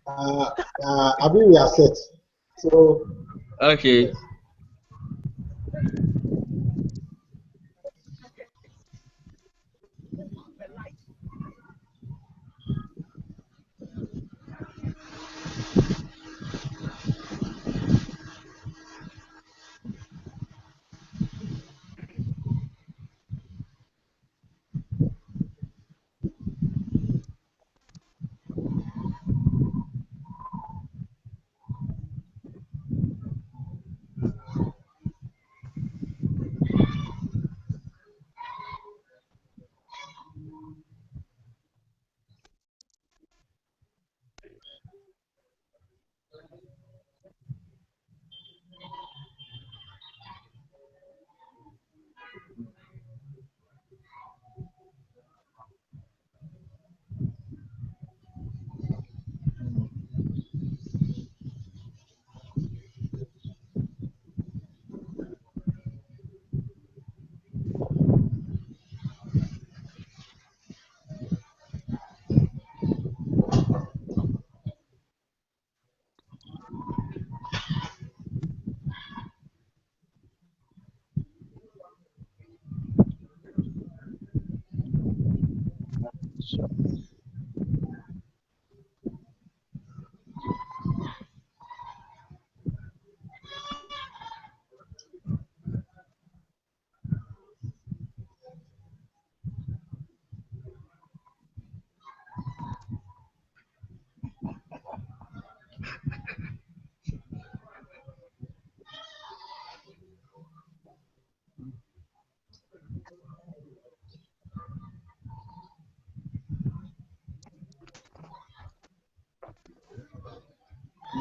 I mean, we are set. So, Okay.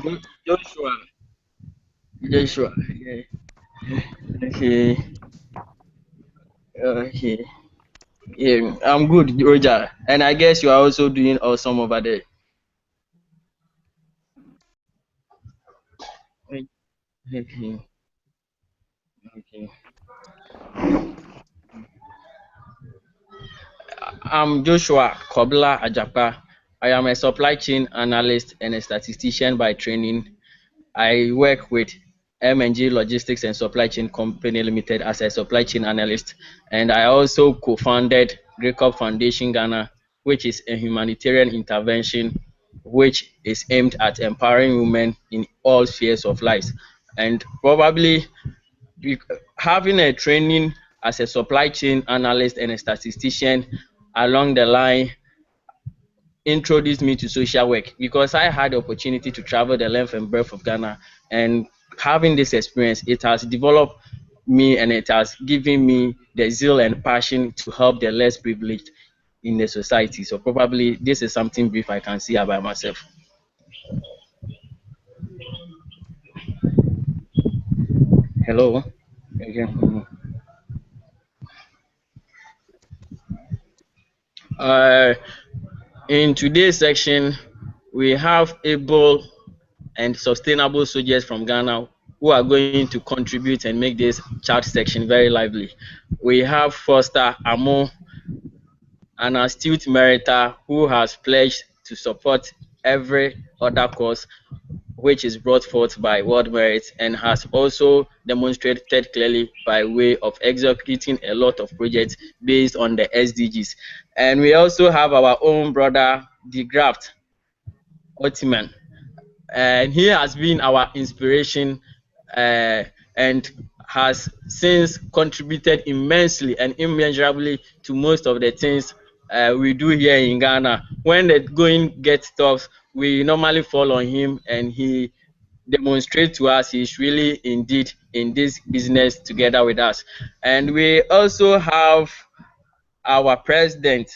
yes. Joshua. Joshua. Yeah. Okay. Okay. Yeah, I'm good, Roger. And I guess you are also doing awesome over there. Okay. Okay. I'm Joshua Kobla Ajapa. I am a supply chain analyst and a statistician by training. I work with M&G Logistics and Supply Chain Company Limited as a supply chain analyst, and I also co-founded Great Cup Foundation Ghana, which is a humanitarian intervention which is aimed at empowering women in all spheres of life. And probably having a training as a supply chain analyst and a statistician along the line introduced me to social work because I had the opportunity to travel the length and breadth of Ghana, and having this experience, it has developed me and it has given me the zeal and passion to help the less privileged in the society. So probably this is something brief I can see about myself. Hello. Okay. Uh, in today's section, we have able and sustainable soldiers from Ghana who are going to contribute and make this chat section very lively. We have Foster Amo, an astute meriter who has pledged to support every other cause which is brought forth by World Merit and has also demonstrated clearly by way of executing a lot of projects based on the SDGs. And we also have our own brother, De Graft Ottiman, and he has been our inspiration and has since contributed immensely and immeasurably to most of the things we do here in Ghana. When the going gets tough, we normally fall on him, and he demonstrates to us he's really indeed in this business together with us. And we also have our president,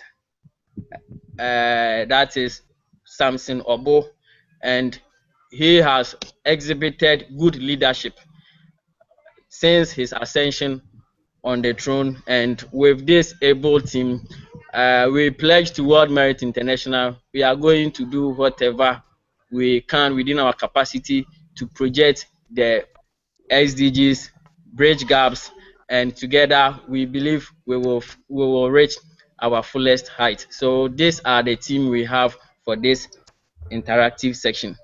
that is Samson Obo, and he has exhibited good leadership since his ascension on the throne. And with this able team, we pledge to World Merit International. We are going to do whatever we can within our capacity to project the SDGs, bridge gaps, and together we believe we will reach our fullest height. So these are the team we have for this interactive section.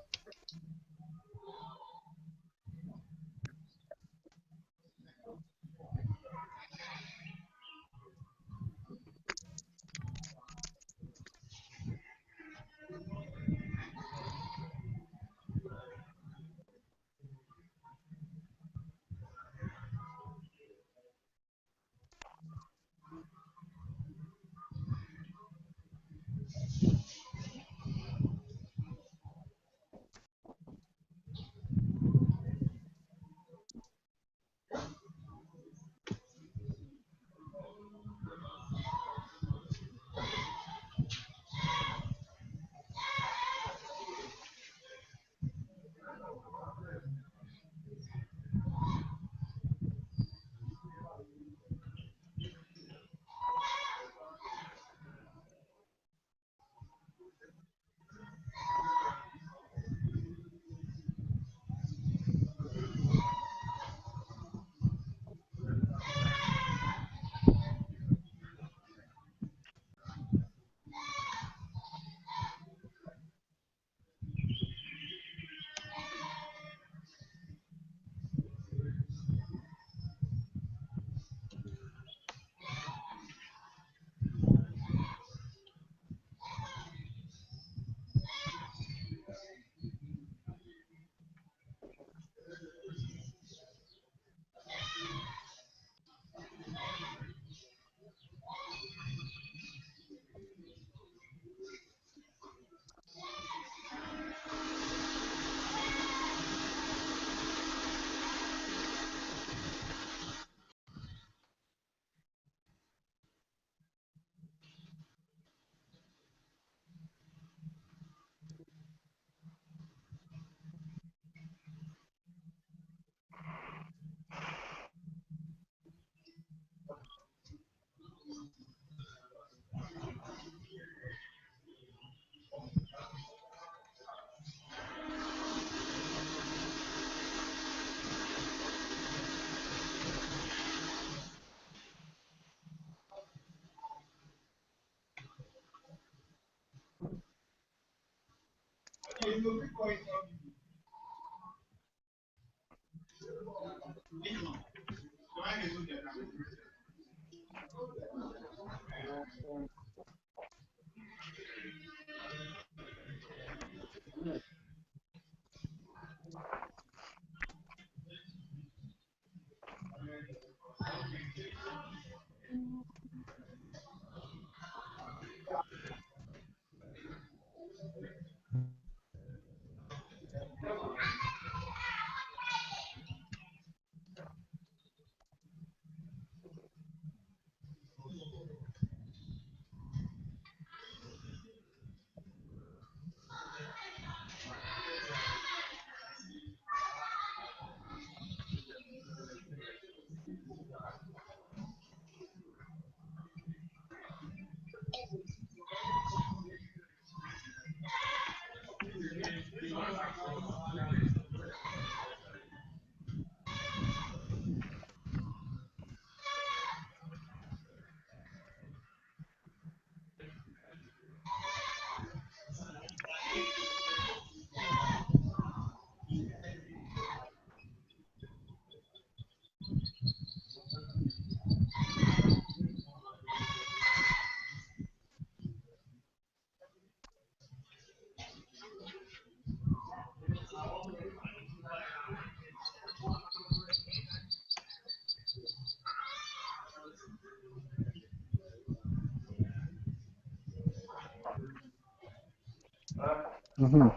Mm-hmm.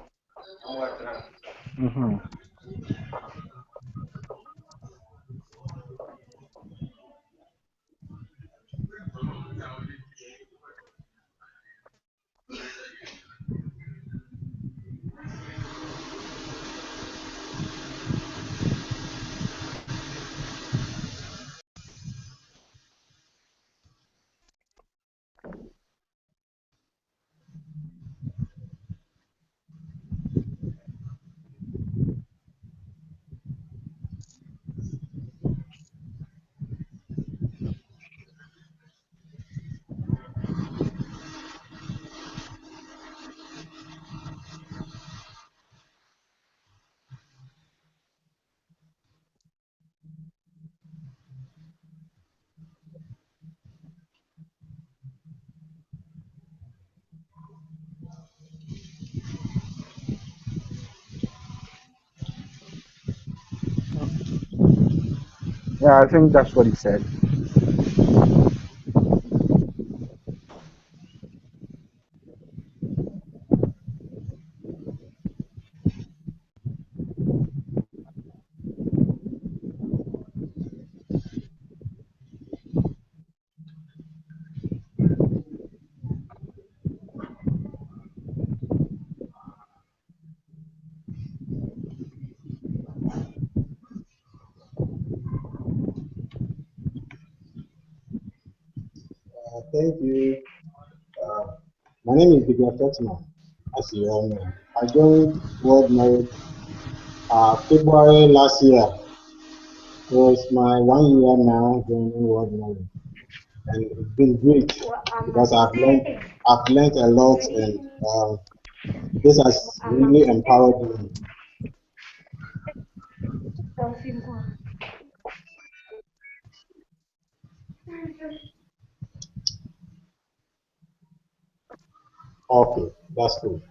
Mm-hmm. Yeah, I think that's what he said. Thank you. Uh, my name is Bigla Totman, as you all know. I joined World Knowledge February last year. It was my 1 year now joining World Knowledge, and it's been great because I've learned a lot, and this has really empowered me. Okay, that's cool.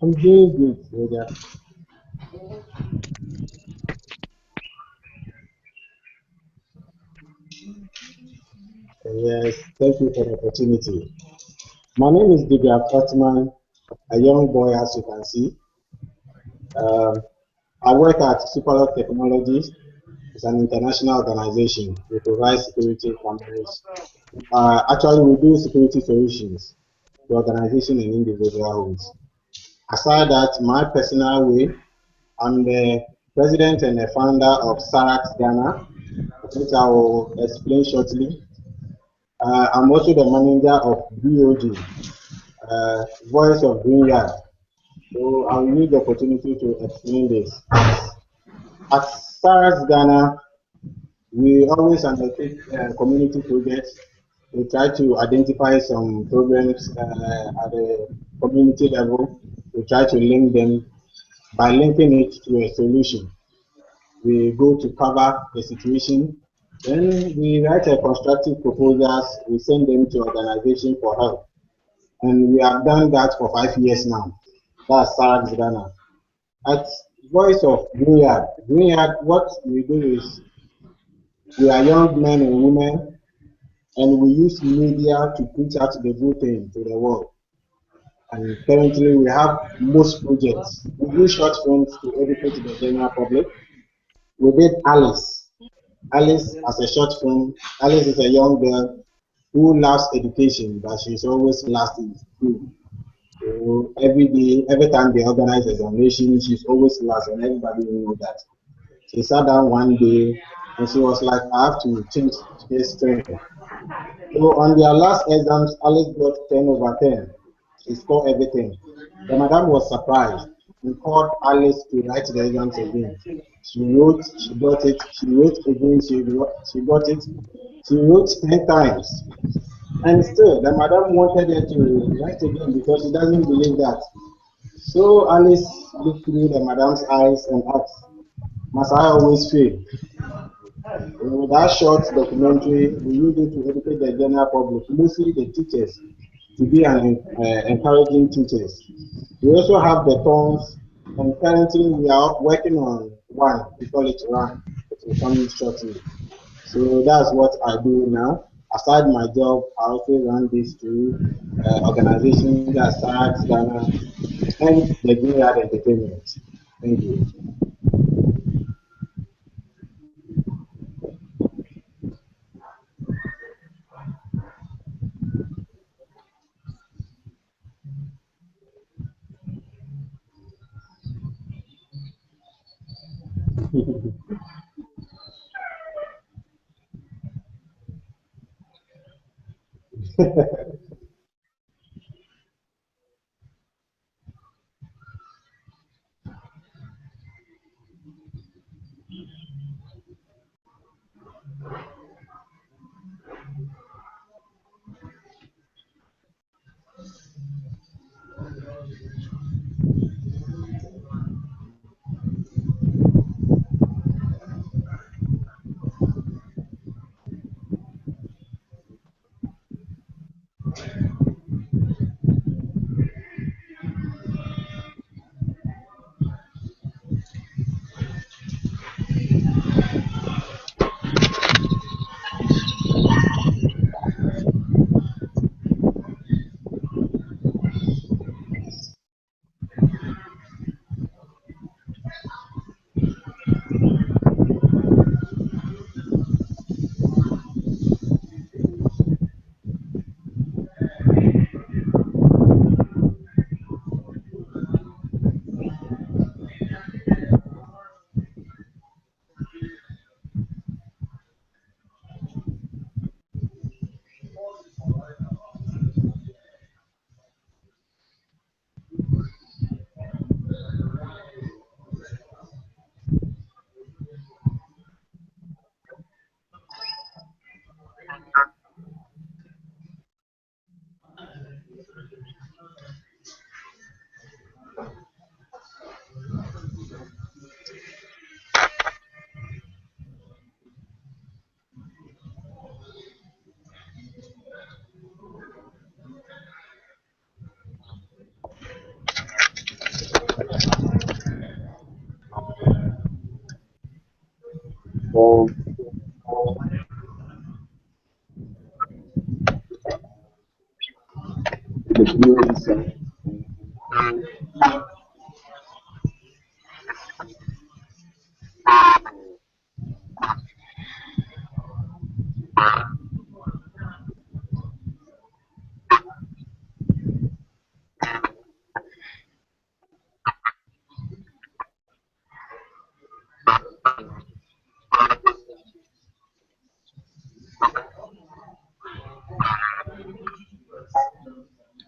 I'm doing good, Roger. Yes, thank you for the opportunity. My name is Divya Fatman, a young boy, as you can see. Um, I work at Superlog Technologies. It's an international organization. We provide security cameras. Actually, we do security solutions to organization and individual homes. Aside that, my personal way, I'm the president and the founder of Sarax Ghana, which I will explain shortly. I'm also the manager of BOG, Voice of Greenyard. So I'll use the opportunity to explain this. At Sarax Ghana, we always undertake community projects. We try to identify some problems at the community level. We try to link them. By linking it to a solution, we go to cover the situation. Then we write a constructive proposals. We send them to organization for help. And we have done that for 5 years now. That's SARS Ghana. At Voice of Greenyard. Greenyard, what we do is we are young men and women, and we use media to preach out the good thing to the world. And currently, we have most projects. We do short films to educate the general public. We did Alice. Alice as a short film. Alice is a young girl who loves education, but she's always last in school. So every day, every time they organize examination, she's always last, and everybody knows that. She sat down one day and she was like, I have to change this thing. So on their last exams, Alice got 10 over 10. She scored everything. The madam was surprised and called Alice to write the exams again. She wrote, she got it, she wrote again, she got it. She wrote 10 times. And still, the madam wanted her to write again because she doesn't believe that. So Alice looked through the madam's eyes and asked, must I always fail? With that short documentary, we use it to educate the general public, mostly the teachers, to be encouraging teachers. We also have the tones, and currently we are working on one. We call it Run. It will come shortly. So that's what I do now. Aside my job, I also run these two organizations that SARS Ghana and the Greenyard Entertainment. Thank you.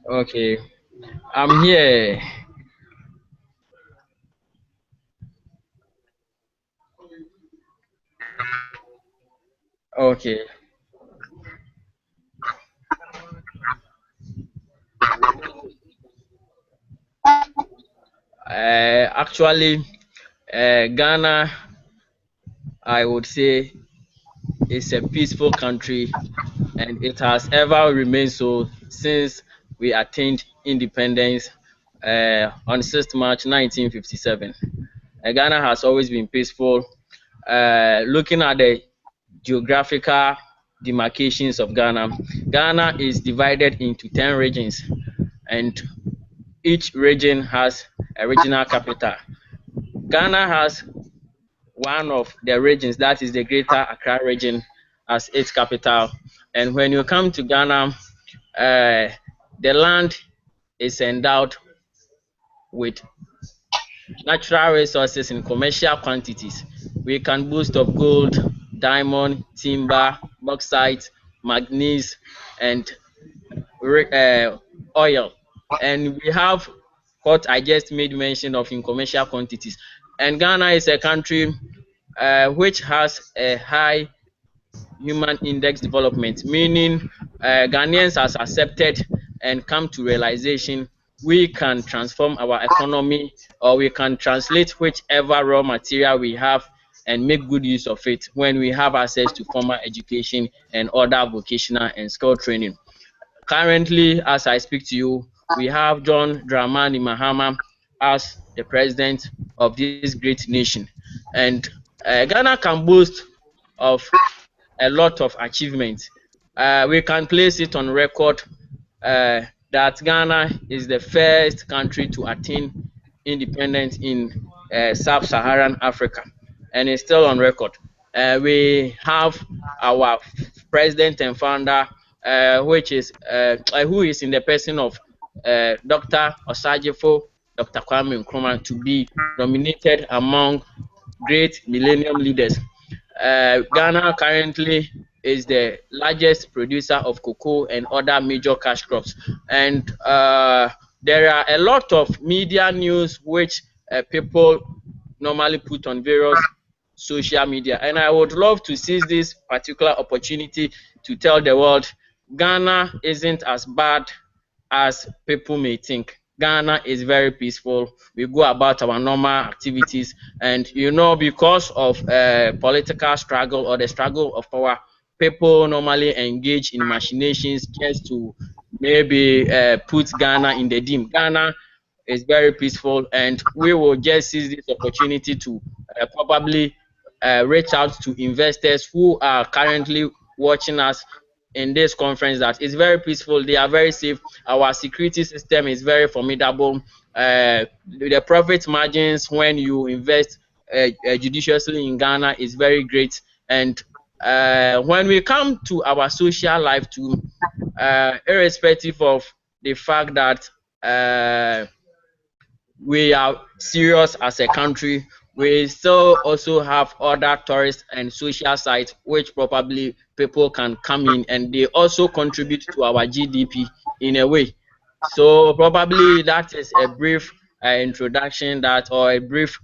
Okay, I'm here. Okay. Actually, Ghana, I would say, is a peaceful country, and it has ever remained so since we attained independence on 6th March 1957. Ghana has always been peaceful. Looking at the geographical demarcations of Ghana, Ghana is divided into 10 regions, and each region has a regional capital. Ghana has one of the regions, that is the Greater Accra region, as its capital. And when you come to Ghana, the land is endowed with natural resources in commercial quantities. We can boast of gold, diamond, timber, bauxite, manganese, and oil. And we have what I just made mention of in commercial quantities. And Ghana is a country which has a high human index development, meaning Ghanaians has accepted and come to realization we can transform our economy, or we can translate whichever raw material we have and make good use of it when we have access to formal education and other vocational and skill training. Currently, as I speak to you, we have John Dramani Mahama as the president of this great nation. And Ghana can boast of a lot of achievements. We can place it on record that Ghana is the first country to attain independence in sub-Saharan Africa, and it's still on record. We have our president and founder, which is who is in the person of Dr. Osajifo, Dr. Kwame Nkrumah, to be nominated among great millennium leaders. Ghana currently is the largest producer of cocoa and other major cash crops, and there are a lot of media news which people normally put on various social media, and I would love to seize this particular opportunity to tell the world Ghana isn't as bad as people may think. Ghana is very peaceful. We go about our normal activities, and because of political struggle or the struggle of power, people normally engage in machinations just to maybe put Ghana in the dim. Ghana is very peaceful, and we will just seize this opportunity to probably reach out to investors who are currently watching us in this conference, that is very peaceful, they are very safe, our security system is very formidable, the profit margins when you invest judiciously in Ghana is very great. And when we come to our social life too, irrespective of the fact that we are serious as a country, we still also have other tourist and social sites which probably people can come in, and they also contribute to our GDP in a way. So probably that is a brief introduction, that, or a brief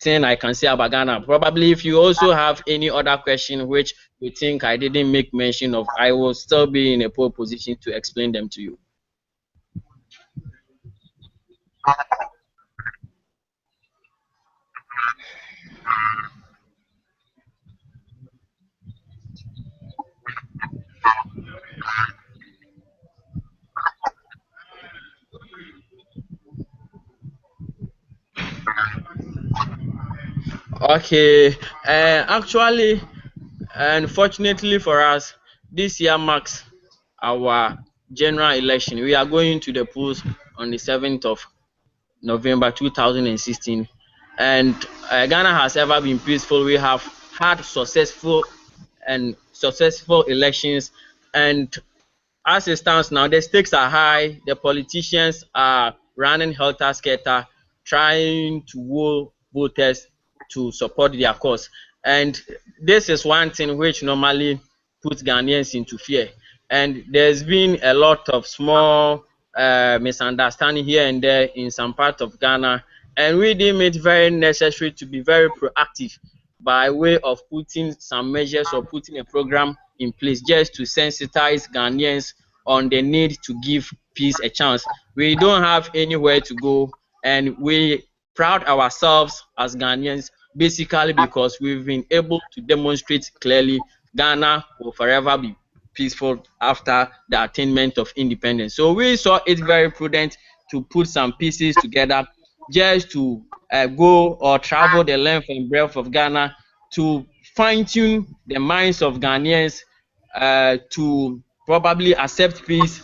thing I can say about Ghana. Probably if you also have any other question which you think I didn't make mention of, I will still be in a pole position to explain them to you. Okay, actually, unfortunately for us, this year marks our general election. We are going to the polls on the 7th of November 2016, and Ghana has ever been peaceful. We have had successful elections, and as it stands now, the stakes are high. The politicians are running helter-skelter, trying to woo voters to support their cause. And this is one thing which normally puts Ghanaians into fear. And there's been a lot of small misunderstanding here and there in some part of Ghana. And we deem it very necessary to be very proactive by way of putting some measures or putting a program in place just to sensitize Ghanaians on the need to give peace a chance. We don't have anywhere to go, and we proud ourselves as Ghanaians basically because we've been able to demonstrate clearly Ghana will forever be peaceful after the attainment of independence. So we saw it very prudent to put some pieces together just to go or travel the length and breadth of Ghana to fine-tune the minds of Ghanaians to probably accept peace,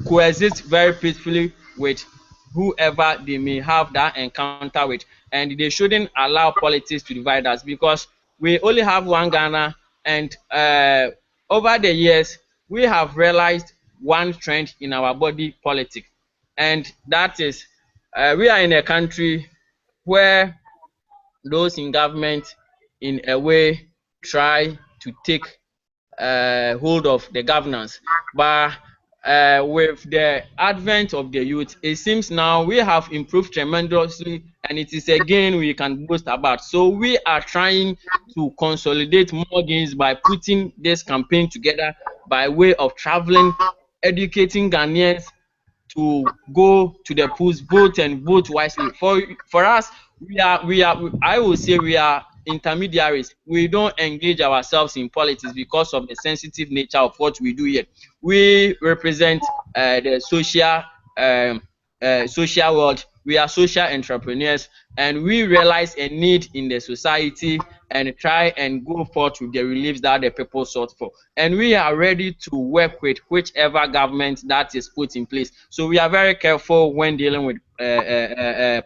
coexist very peacefully with whoever they may have that encounter with. And they shouldn't allow politics to divide us, because we only have one Ghana. And over the years, we have realized one trend in our body politic, and that is we are in a country where those in government in a way try to take hold of the governance. But with the advent of the youth, it seems now we have improved tremendously, and it is a gain we can boast about. So we are trying to consolidate more gains by putting this campaign together by way of traveling, educating Ghanaians to go to the polls, vote and vote wisely. For us, I will say we are intermediaries. We don't engage ourselves in politics because of the sensitive nature of what we do here. We represent the social world. We are social entrepreneurs, and we realize a need in the society and try and go forth with the reliefs that the people sought for. And we are ready to work with whichever government that is put in place. So we are very careful when dealing with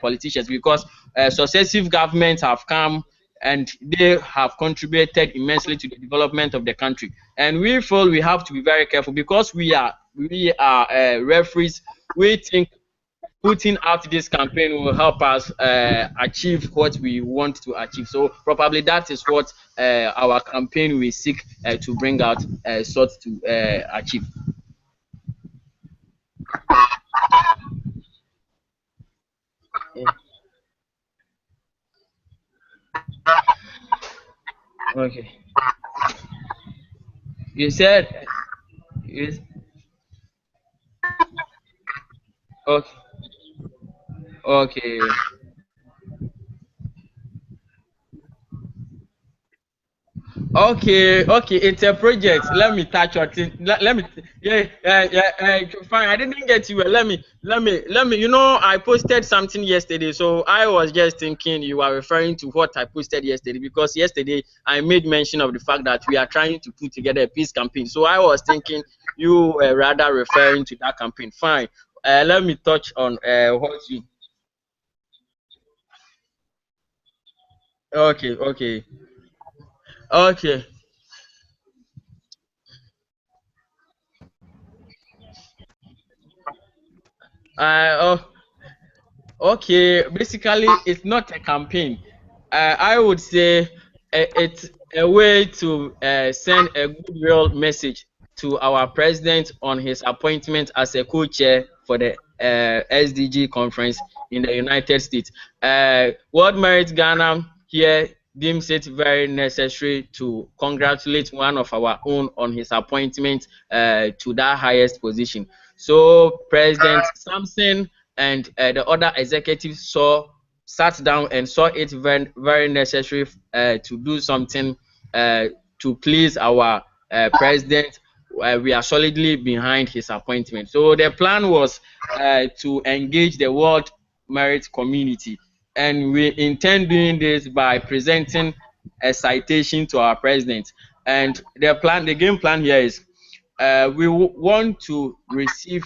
politicians, because successive governments have come and they have contributed immensely to the development of the country. And we feel we have to be very careful, because we are referees. We think putting out this campaign will help us achieve what we want to achieve. So probably that is what our campaign will seek to bring out, sought to achieve. Yeah. Okay. You said yes. Okay. Okay. Okay, it's a project. Let me touch your thing. Let me, fine. I didn't get you. Let me. I posted something yesterday, so I was just thinking you are referring to what I posted yesterday, because yesterday I made mention of the fact that we are trying to put together a peace campaign. So I was thinking you were rather referring to that campaign. Fine. Let me touch on what you. Okay, okay, okay. Oh, okay, basically, it's not a campaign. I would say it's a way to send a goodwill message to our president on his appointment as a co-chair for the SDG conference in the United States. World Merit Ghana here deems it very necessary to congratulate one of our own on his appointment to that highest position. So President Samson and the other executives sat down and saw it very, very necessary to do something to please our president. We are solidly behind his appointment. So the plan was to engage the world merit community, and we intend doing this by presenting a citation to our president. And the game plan here is we want to receive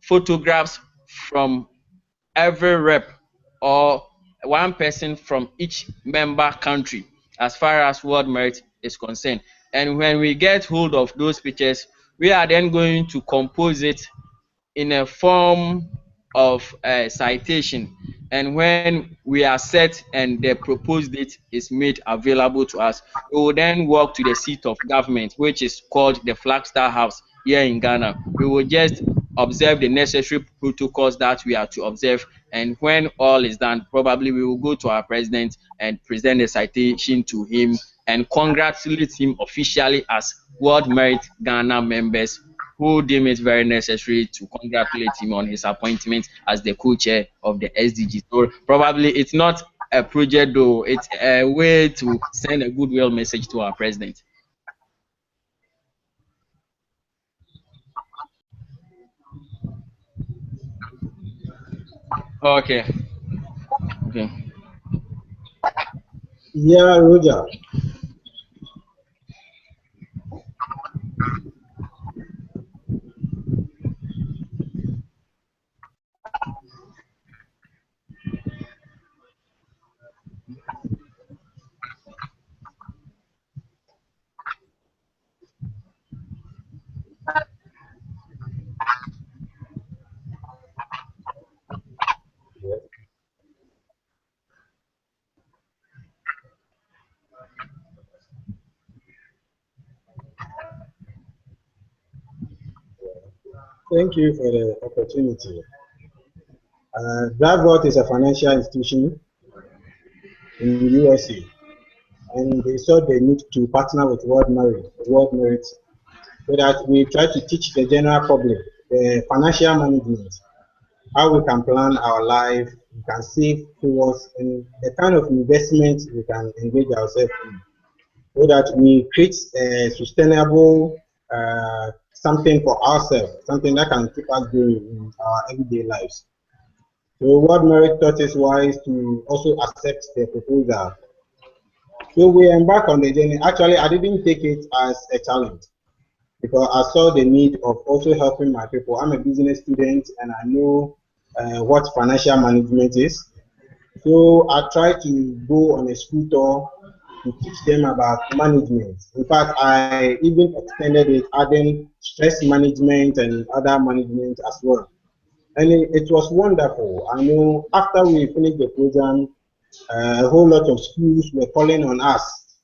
photographs from every rep or one person from each member country as far as world merit is concerned. And when we get hold of those pictures, we are then going to compose it in a form of a citation. And when we are set and the proposed date is made available to us, we will then walk to the seat of government, which is called the Flagstaff House here in Ghana. We will just observe the necessary protocols that we are to observe, and when all is done, probably we will go to our president and present a citation to him and congratulate him officially as World Merit Ghana members, who deem it very necessary to congratulate him on his appointment as the co-chair of the SDG. So probably it's not a project though, it's a way to send a goodwill message to our president. Okay. Okay. Yeah, Roger. Yes. Thank you for the opportunity. BlackRock is a financial institution in USA, and they saw the need to partner with World Merit, so that we try to teach the general public the financial management, how we can plan our life, we can save towards, and the kind of investment we can engage ourselves in, so that we create a sustainable something for ourselves, something that can keep us going in our everyday lives. So what Merit taught us was to also accept the proposal. So we embarked on the journey. Actually, I didn't take it as a challenge because I saw the need of also helping my people. I'm a business student and I know what financial management is. So I try to go on a school tour to teach them about management. In fact, I even extended it, adding stress management and other management as well. And it was wonderful. I know after we finished the program, a whole lot of schools were calling on us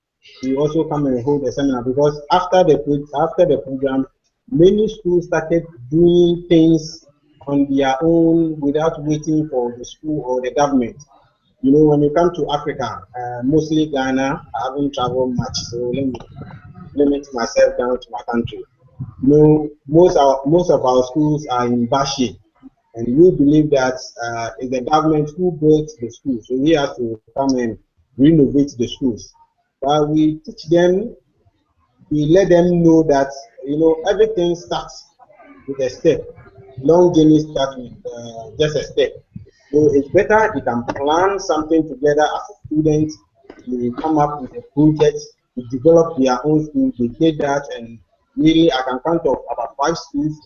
to also come and hold a seminar, because after the program, many schools started doing things on their own without waiting for the school or the government. You know, when you come to Africa, mostly Ghana, I haven't traveled much, so let me limit myself down to my country. You know, most of our schools are in bad shape, and we believe that it's the government who built the schools, so we have to come and renovate the schools. But we teach them, we let them know that everything starts with a step. Long journey starts with just a step. So it's better you can plan something together as a student. You come up with a project to develop their own school. They did that, and really, I can count of about 5 schools.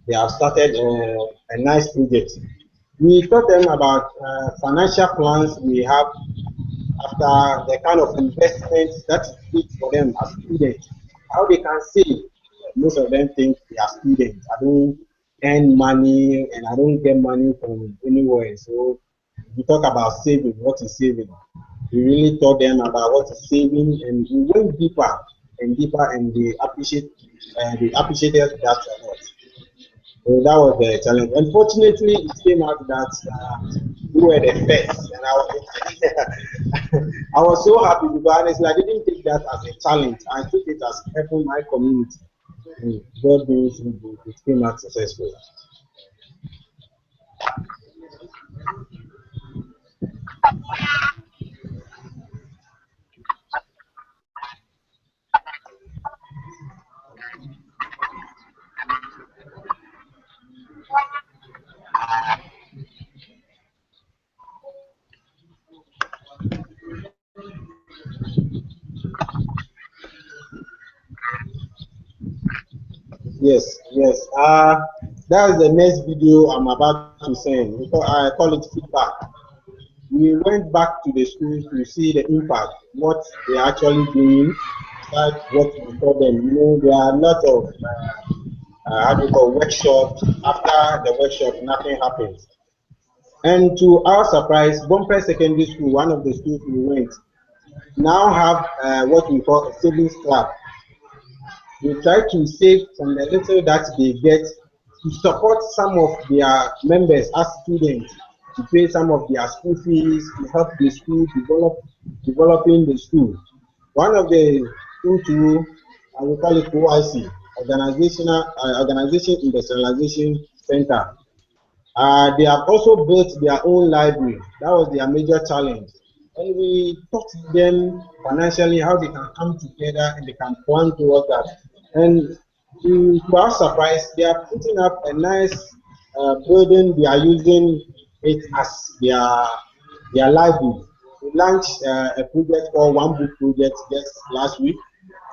They have started a nice project. We taught them about financial plans we have after the kind of investment that is good for them as students, how they can save. Most of them think they are students. I don't earn money and I don't get money from anywhere. So we talk about saving, what is saving. We really taught them about what is saving, and we went deeper, and they appreciated that a lot. So that was the challenge. Unfortunately, it came out that we were the first, and I was so happy because honestly, I didn't take that as a challenge. I took it as helping my community. And God being it came out successful. Yes, yes. That is the next video I'm about to send. Because I call it feedback. We went back to the schools to see the impact, what they are actually doing, besides what we taught them. You know, there are a lot of how do you call workshops. After the workshop, nothing happens. And to our surprise, Bumper Secondary School, one of the schools we went, now have what we call a savings club. They try to save from the little that they get to support some of their members as students, to pay some of their school fees, to help the school developing the school. One of the school to, I will call it OIC, Organization Industrialization Center. They have also built their own library. That was their major challenge. And we taught them financially how they can come together and they can plan towards that. And to our surprise, they are putting up a nice building. They are using it as their livelihood. We launched a project called One Book Project just last week.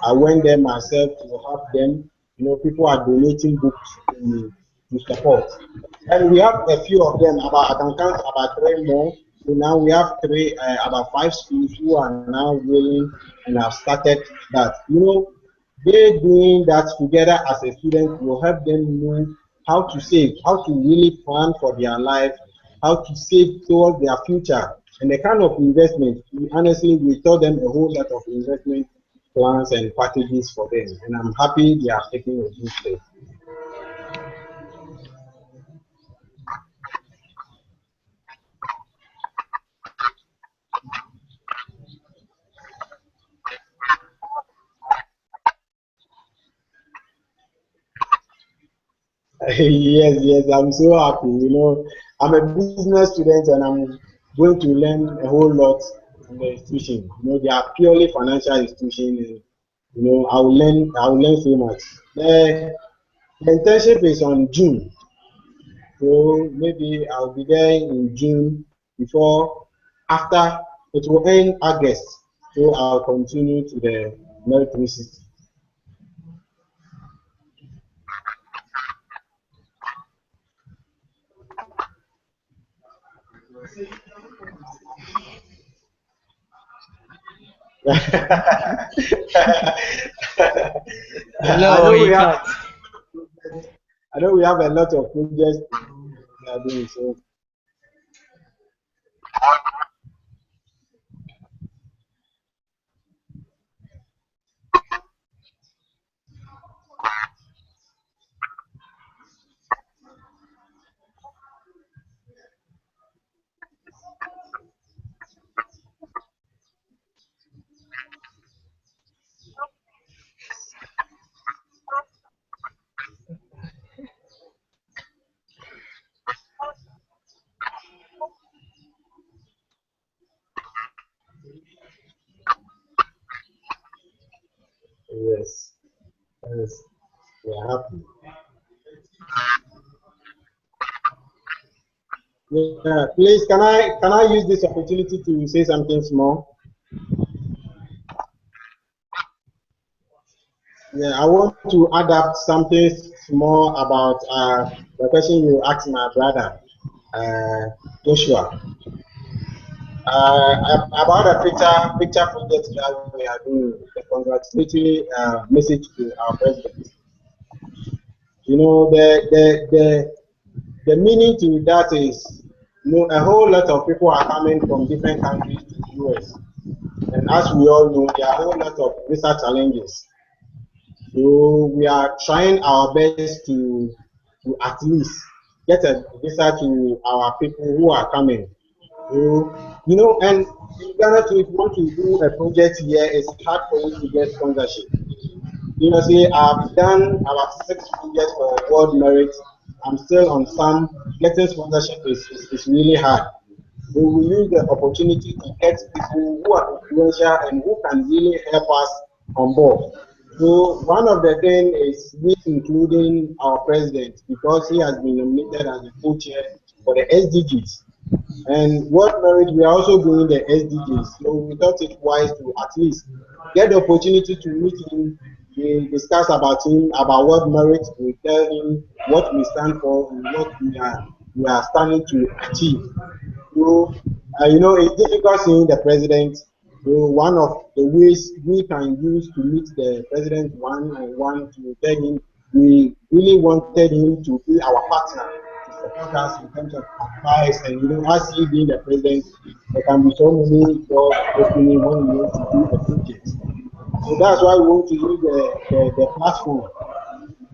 I went there myself to help them. People are donating books to support. And we have a few of them, I can count about three more. So now we have about five schools who are now willing and have started that. They doing that together as a student will help them know how to save, how to really plan for their life, how to save towards their future, and the kind of investment. Honestly, we taught them a whole lot of investment plans and packages for them, and I'm happy they are taking a good step. Yes, yes, I'm so happy. I'm a business student and I'm going to learn a whole lot from the institution. They are purely financial institution, and I will learn so much. The internship is on June, so maybe I'll be there in June before after it will end August. So I'll continue to the Merit 360. I No, know we he have can't. I know we have a lot of projects we are doing. So yes, yes, we are happy. Yeah, please can I use this opportunity to say something small? Yeah, I want to add up something small about the question you asked my brother, uh, Joshua. About the picture project that we are doing, the congratulatory message to our president. The meaning to that is, a whole lot of people are coming from different countries to the US, and as we all know, there are a whole lot of visa challenges. So we are trying our best to at least get a visa to our people who are coming. So, and in Ghana too, if you want to do a project here, it's hard for you to get sponsorship. See, I've done about 6 projects for World Merit. I'm still on some. Getting sponsorship is really hard. We will use the opportunity to get people who are influential and who can really help us on board. So one of the things is we including our president because he has been nominated as the co-chair for the SDGs. And World Merit, we are also doing the SDGs. So we thought it wise to at least get the opportunity to meet him. We discuss about him, about World Merit. We tell him what we stand for and what we are standing to achieve. So, it's difficult seeing the president. So, one of the ways we can use to meet the president one on one to tell him we really wanted him to be our partner to support us in terms of advice. And, as he being the president, there can be so many doors opening when we want to do a project. So, that's why we want to use the platform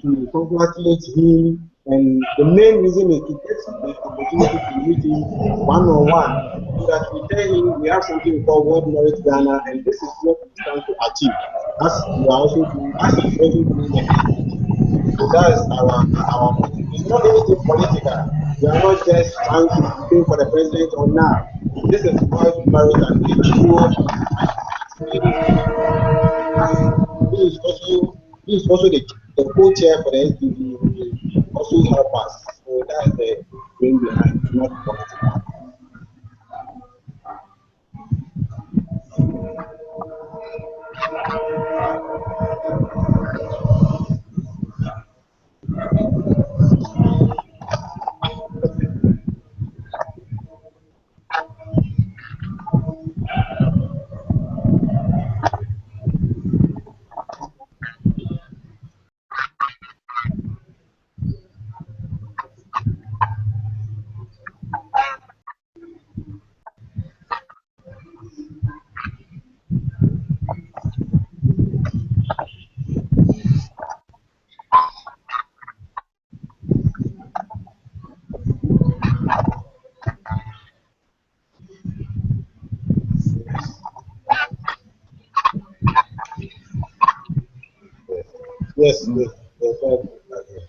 to congratulate him. And the main reason is to get the opportunity to meet him one on one so that we tell him we have something we call World Merit Ghana, and this is what we stand to achieve. As we are also doing, as he's also doing the SDG. So that is our motive. It's not anything political. We are not just trying to campaign for the president or now. This is World Merit and NGO. He is also the co-chair for the SDG. He will also help us. So So that's the brain behind, not political. Yes, Mm. yes, yes, yes.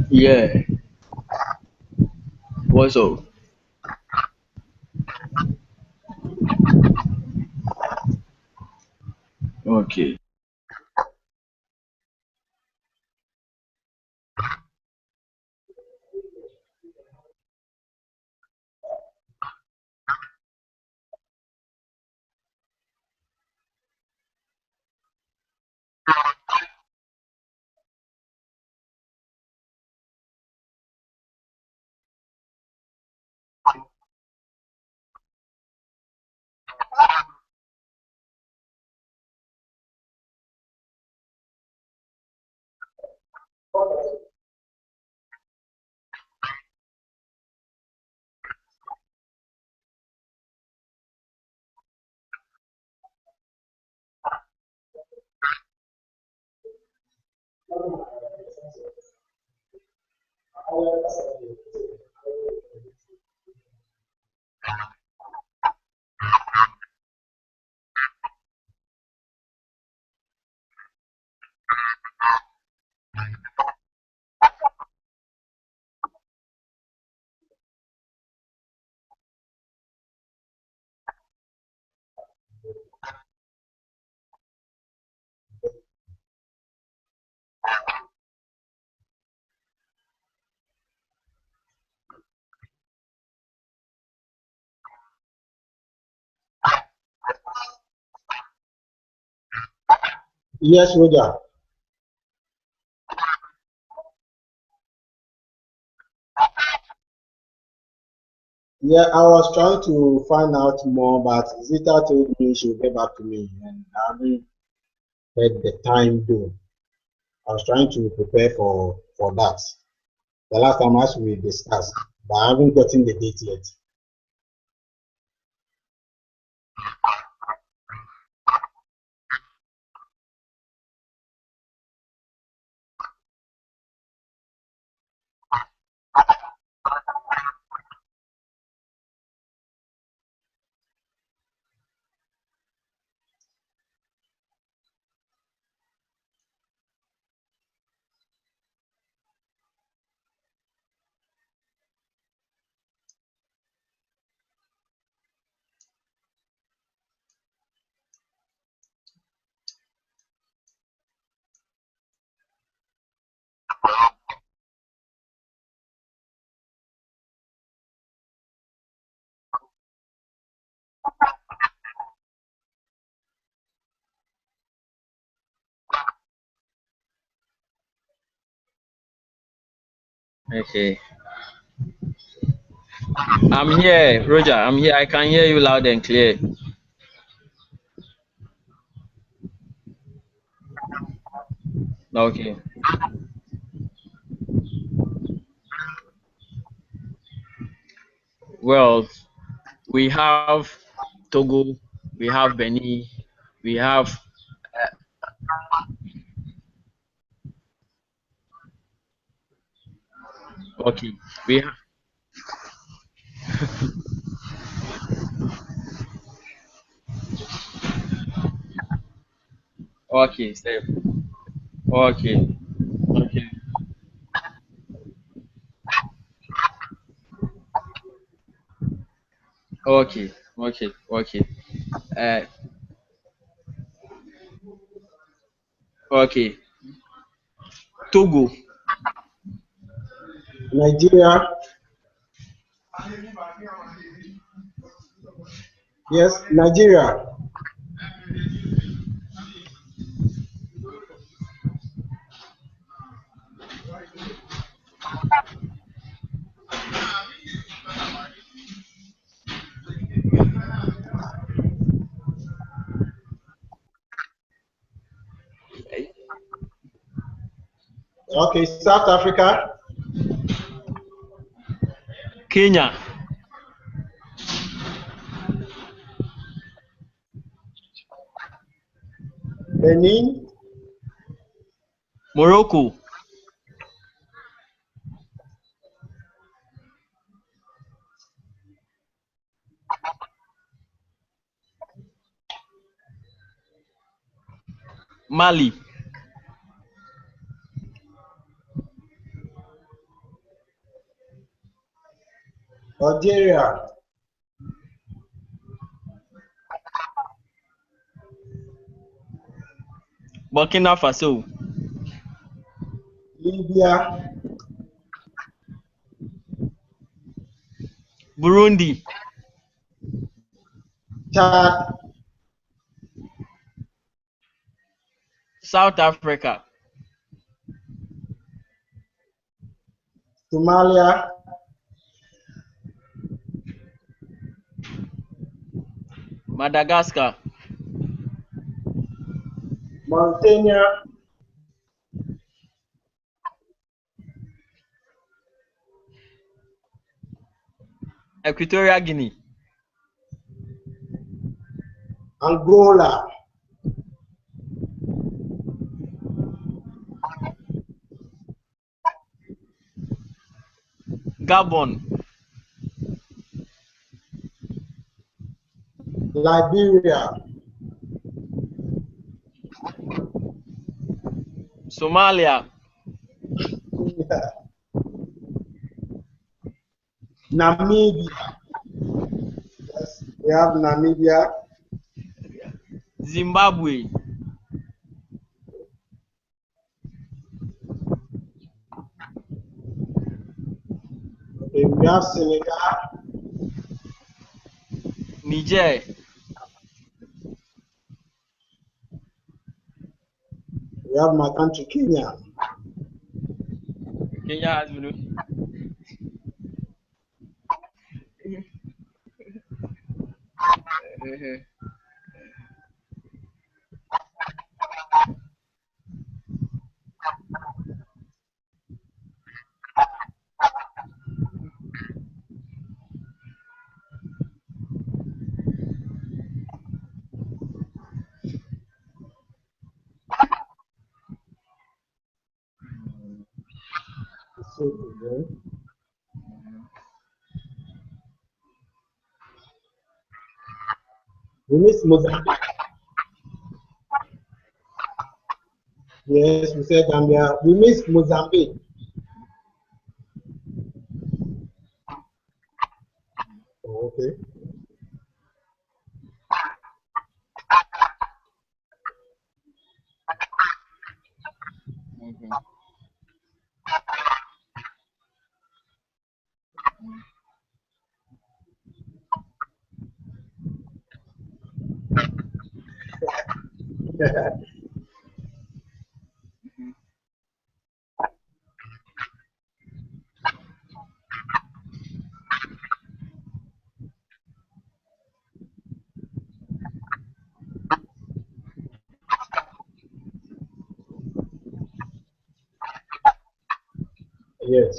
Yeah. What's up? Okay. Yes, Roger. Yeah, I was trying to find out more, but Zita told me she'll get back to me, and I haven't had the time though. I was trying to prepare for that. The last time as we discussed, but I haven't gotten the date yet. Okay. I'm here, Roger. I'm here. I can hear you loud and clear. Okay. Well, we have Togo, we have Benin, we have okay, we have okay, safe. Okay, okay, okay, okay. Uh, okay. Togo, Nigeria, yes, Nigeria, okay, South Africa, Kenya, Benin, Morocco, Mali, Algeria, Burkina Faso, Libya, Burundi, Chad, South Africa, Somalia, Madagascar, Mauritania, Equatorial Guinea, Angola, Gabon, Liberia, Somalia, Namibia, yes, we have Namibia, Zimbabwe, okay, we have Senegal, Niger, we have my country, Kenya. Kenya has been. So good, we miss Mozambique. Yes, we said Gambia. We miss Mozambique. Oh, okay. Mhm. Yes.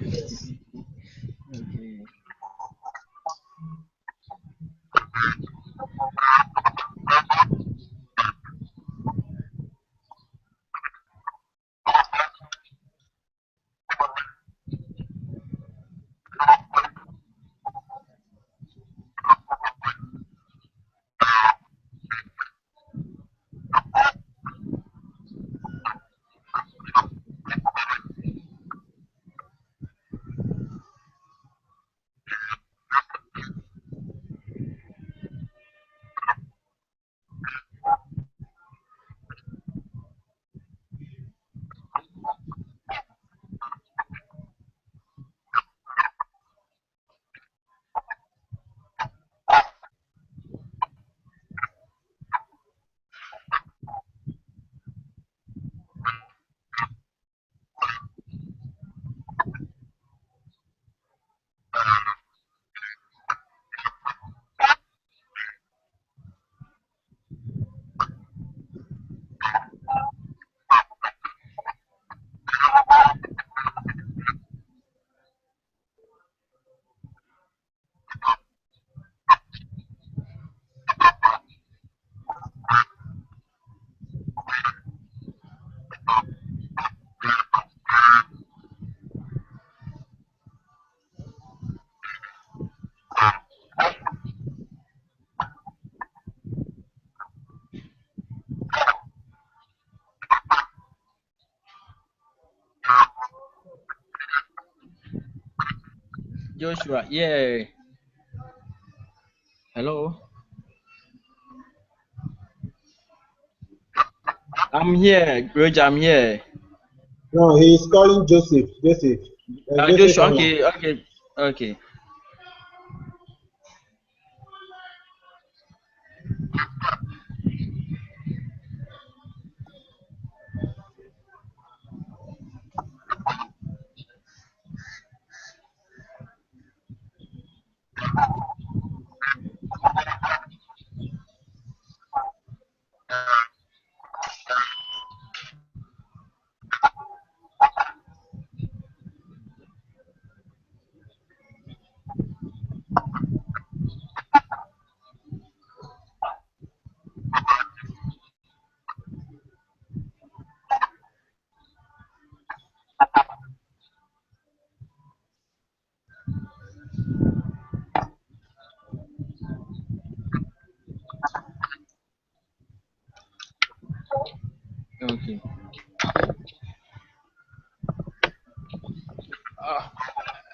Yes. Okay. Joshua, yeah. Hello. I'm here, Roger. I'm here. No, he is calling Joseph. Joseph. Joseph Joshua. Online. Okay. Okay. Okay. Okay.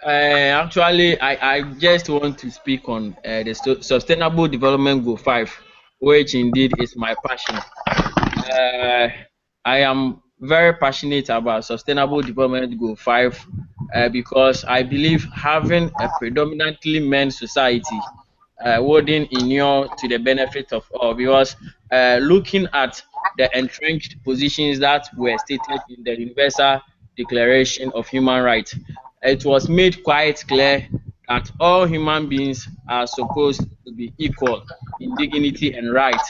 Actually, I just want to speak on the Sustainable Development Goal 5, which indeed is my passion. Uh, I am very passionate about Sustainable Development Goal 5 because I believe having a predominantly men's society wouldn't inure to the benefit of all. Because looking at the entrenched positions that were stated in the Universal Declaration of Human Rights, it was made quite clear that all human beings are supposed to be equal in dignity and right.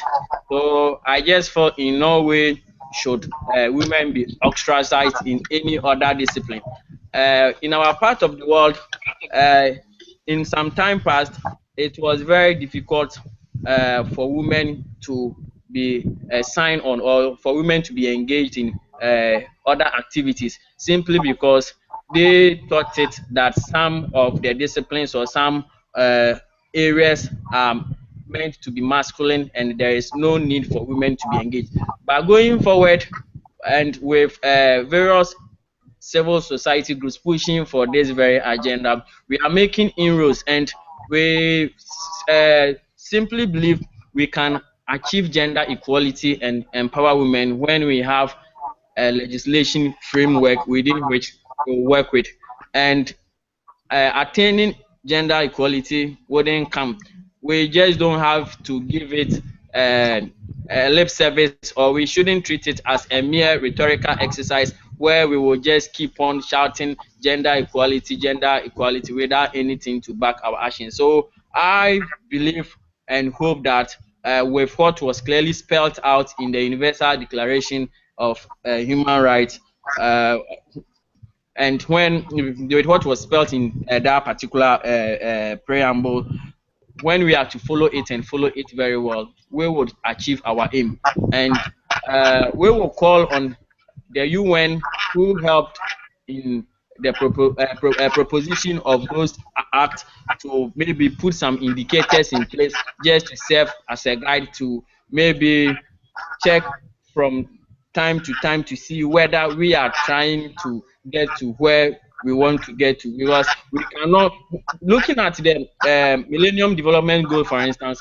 So I just felt in no way should women be ostracized in any other discipline. In our part of the world, uh, in some time past, it was very difficult for women to be signed on, or for women to be engaged in other activities, simply because they thought it that some of the disciplines or some uh, areas are meant to be masculine and there is no need for women to be engaged. But going forward, and with various civil society groups pushing for this very agenda, we are making inroads, and we simply believe we can achieve gender equality and empower women when we have a legislation framework within which we work with. And attaining gender equality wouldn't come. We just don't have to give it a lip service, or we shouldn't treat it as a mere rhetorical exercise where we will just keep on shouting gender equality without anything to back our actions. So I believe and hope that with what was clearly spelled out in the Universal Declaration of Human Rights, and when with what was spelled in that particular preamble, when we are to follow it and follow it very well, we would achieve our aim. And we will call on the UN, who helped in the proposition of those acts, to maybe put some indicators in place just to serve as a guide to maybe check from time to time to see whether we are trying to get to where we want to get to, because we cannot, looking at the Millennium Development Goal, for instance,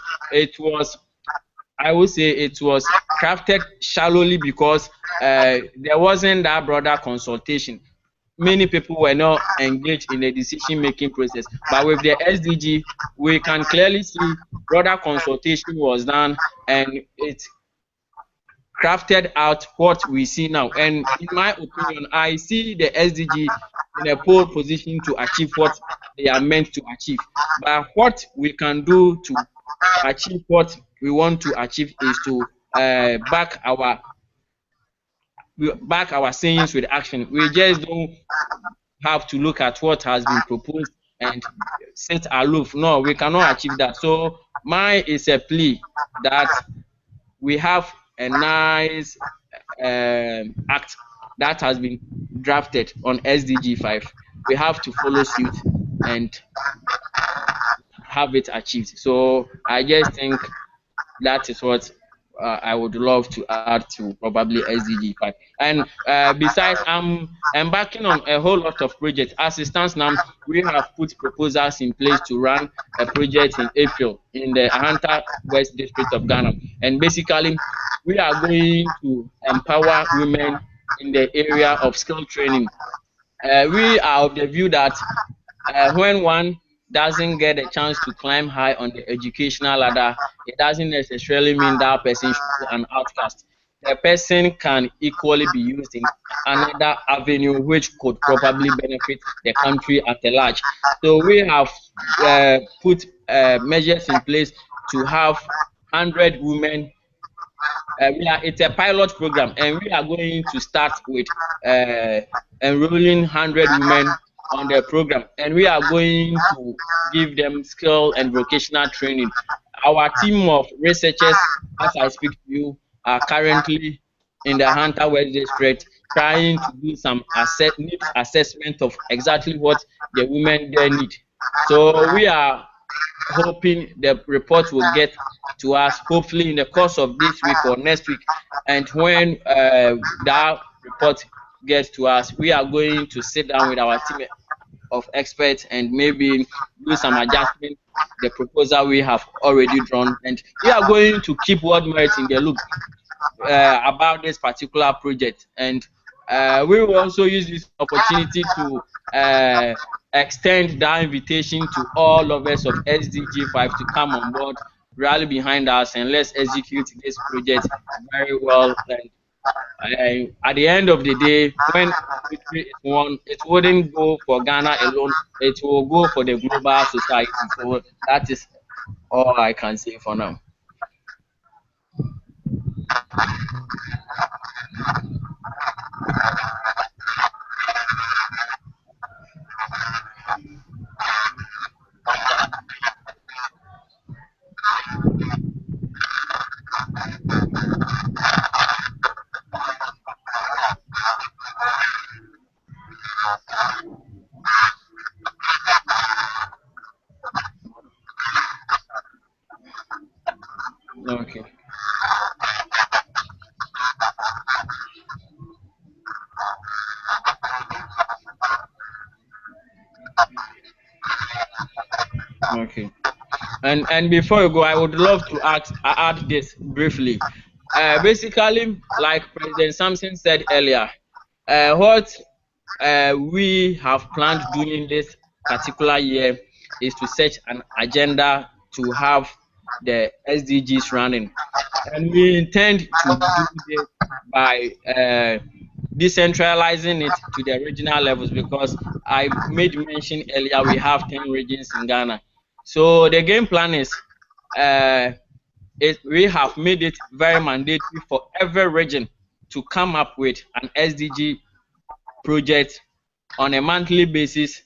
I would say it was crafted shallowly because there wasn't that broader consultation. Many people were not engaged in the decision-making process. But with the SDG, we can clearly see broader consultation was done, and it crafted out what we see now. And in my opinion, I see the SDG in a pole position to achieve what they are meant to achieve. But what we can do to achieve what we want to achieve is to back our sayings with action. We just don't have to look at what has been proposed and sit aloof. No, we cannot achieve that. So mine is a plea that we have a nice act that has been drafted on SDG 5. We have to follow suit and have it achieved. So I just think that is what I would love to add to probably SDG 5. And besides, I'm embarking on a whole lot of projects. As it stands now, we have put proposals in place to run a project in April in the Ahanta West District of Ghana. And basically, we are going to empower women in the area of skill training. We are of the view that when one doesn't get a chance to climb high on the educational ladder, it doesn't necessarily mean that person should be an outcast. The person can equally be used in another avenue which could probably benefit the country at large. So we have put measures in place to have 100 women. It's a pilot program, and we are going to start with enrolling 100 women on the program, and we are going to give them skill and vocational training. Our team of researchers, as I speak to you, are currently in the Ahanta West District trying to do some needs assessment of exactly what the women there need. So we are hoping the report will get to us hopefully in the course of this week or next week. And when that report gets to us, we are going to sit down with our team of experts and maybe do some adjustment the proposal we have already drawn, and we are going to keep World Merit in the loop about this particular project. And we will also use this opportunity to extend that invitation to all lovers of SDG 5 to come on board, rally behind us, and let's execute this project very well. And at the end of the day, when victory is won, it wouldn't go for Ghana alone, it will go for the global society. So that is all I can say for now. Okay. Okay. And before you go, I would love to add this briefly. Basically, like President Sampson said earlier, what we have planned doing this particular year is to set an agenda to have the SDGs running. And we intend to do this by decentralizing it to the regional levels, because I made mention earlier we have 10 regions in Ghana. So the game plan is we have made it very mandatory for every region to come up with an SDG project on a monthly basis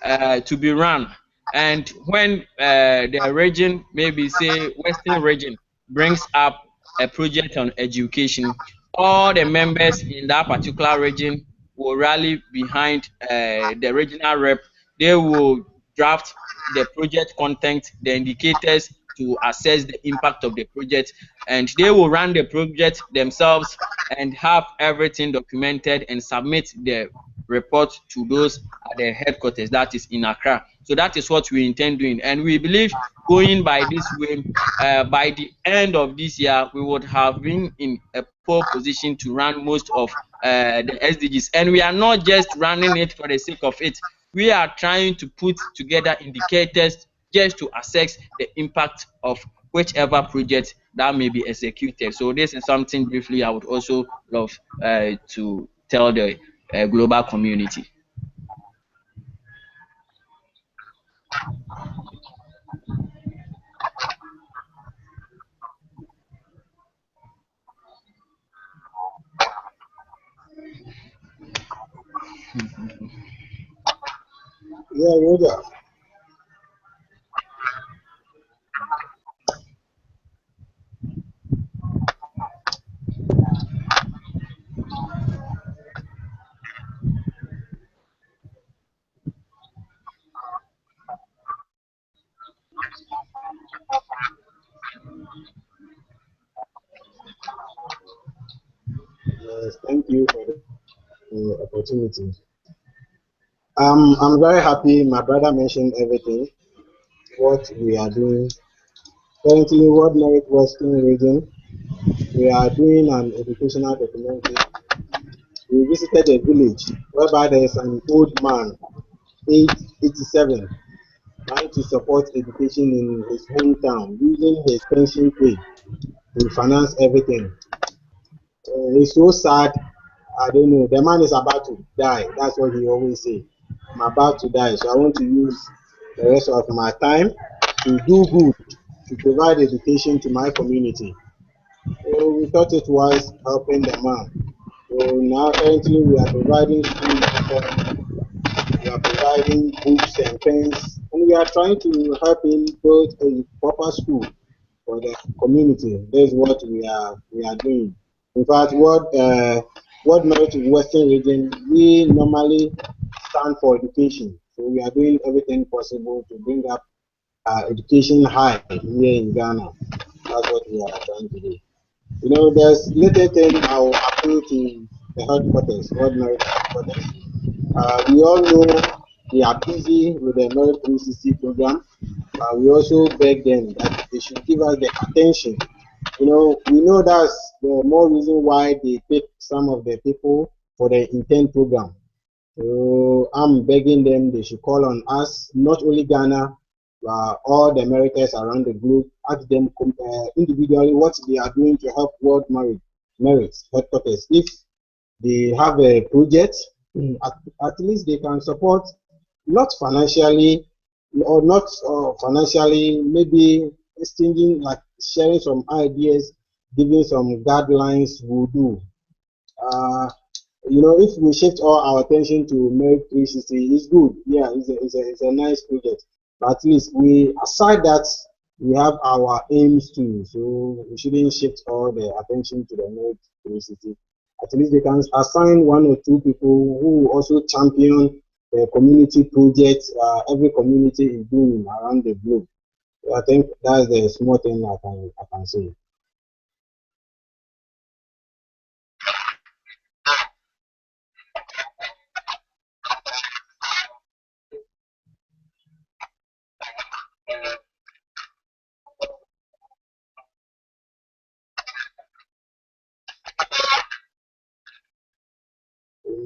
to be run. And when the region, maybe say Western region, brings up a project on education, all the members in that particular region will rally behind the regional rep. They will draft the project content, the indicators to assess the impact of the project, and they will run the project themselves and have everything documented and submit the report to those at the headquarters, that is in Accra. So that is what we intend doing, and we believe going by this way, by the end of this year, we would have been in a pole position to run most of the SDGs. And we are not just running it for the sake of it. We are trying to put together indicators just to assess the impact of whichever project that may be executed. So this is something briefly I would also love to tell the global community. Yeah, Roger. Yes, thank you for the opportunity. I'm very happy. My brother mentioned everything, what we are doing. Currently, World Merit Western region, we are doing an educational documentary. We visited a village whereby there is an old man, age 87, trying to support education in his hometown using his pension pay to finance everything. It's so sad. I don't know. The man is about to die. That's what he always say. I'm about to die, so I want to use the rest of my time to do good, to provide education to my community. So we thought it was helping the man. So now currently we are providing school uniform, we are providing books and pens, and we are trying to help him build a proper school for the community. That's what we are doing. In fact, what Merit Western Region, we normally stand for education. So we are doing everything possible to bring up education high here in Ghana. That's what we are trying to do. You know, there's little thing I will appeal to the headquarters, World Merit headquarters. We all know they are busy with the Merit 360 program. We also beg them that they should give us the attention. You know, we know that's the more reason why they pick some of the people for the intent program. So I'm begging them they should call on us, not only Ghana, all the Americas around the globe, ask them individually what they are doing to help World Merit headquarters. If they have a project, at least they can support, not financially or not financially, maybe exchanging, like sharing some ideas, giving some guidelines will do. Uh, you know, if we shift all our attention to Merit 360, it's good. Yeah, it's a nice project. But at least we, aside that, we have our aims too. So we shouldn't shift all the attention to the Merit 360. At least they can assign one or two people who also champion the community projects every community is doing around the globe. So I think that's the small thing I can say.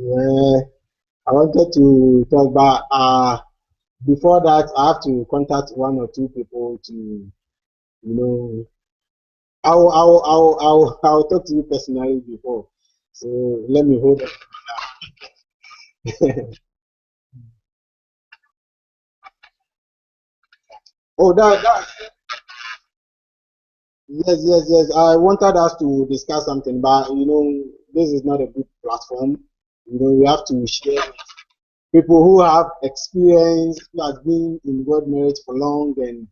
Yeah, I wanted to talk about before that, I have to contact one or two people to, I'll talk to you personally before. So let me hold on. Oh, yes. I wanted us to discuss something, but this is not a good platform. We have to share with people who have experience, who have been in world marriage for long and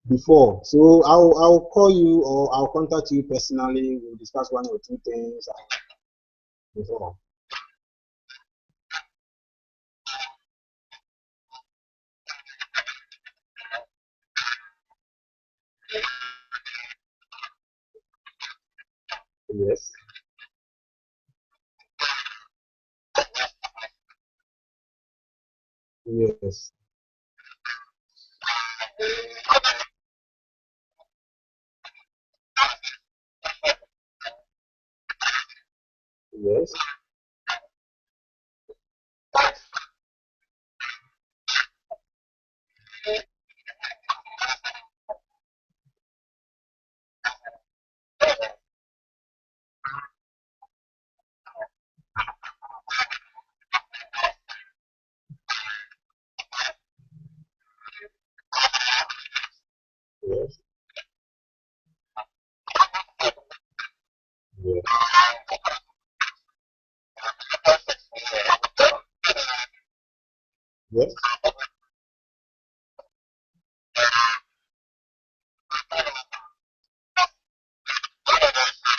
before. So I'll call you or I'll contact you personally. We'll discuss one or two things before. Yes. Yes. Yes. Yes. Yes. Yes. Yes. Yes. Yes.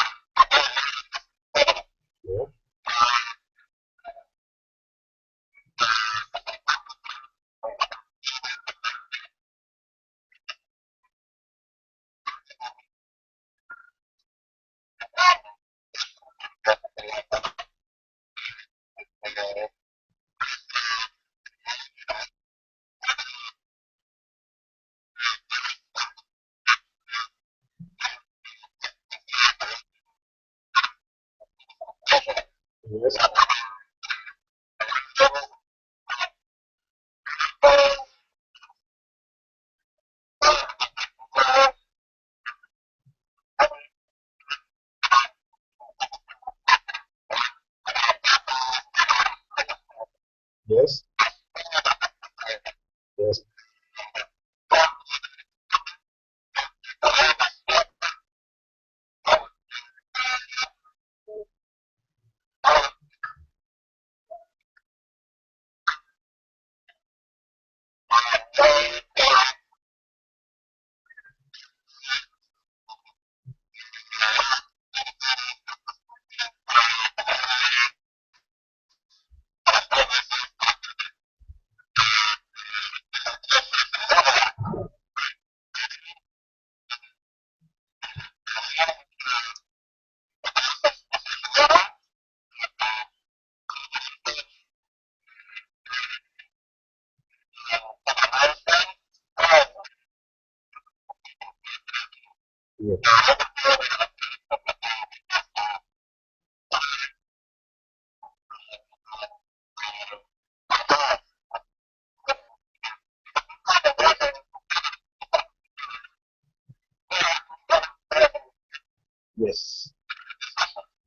Yes. Yes. Yes.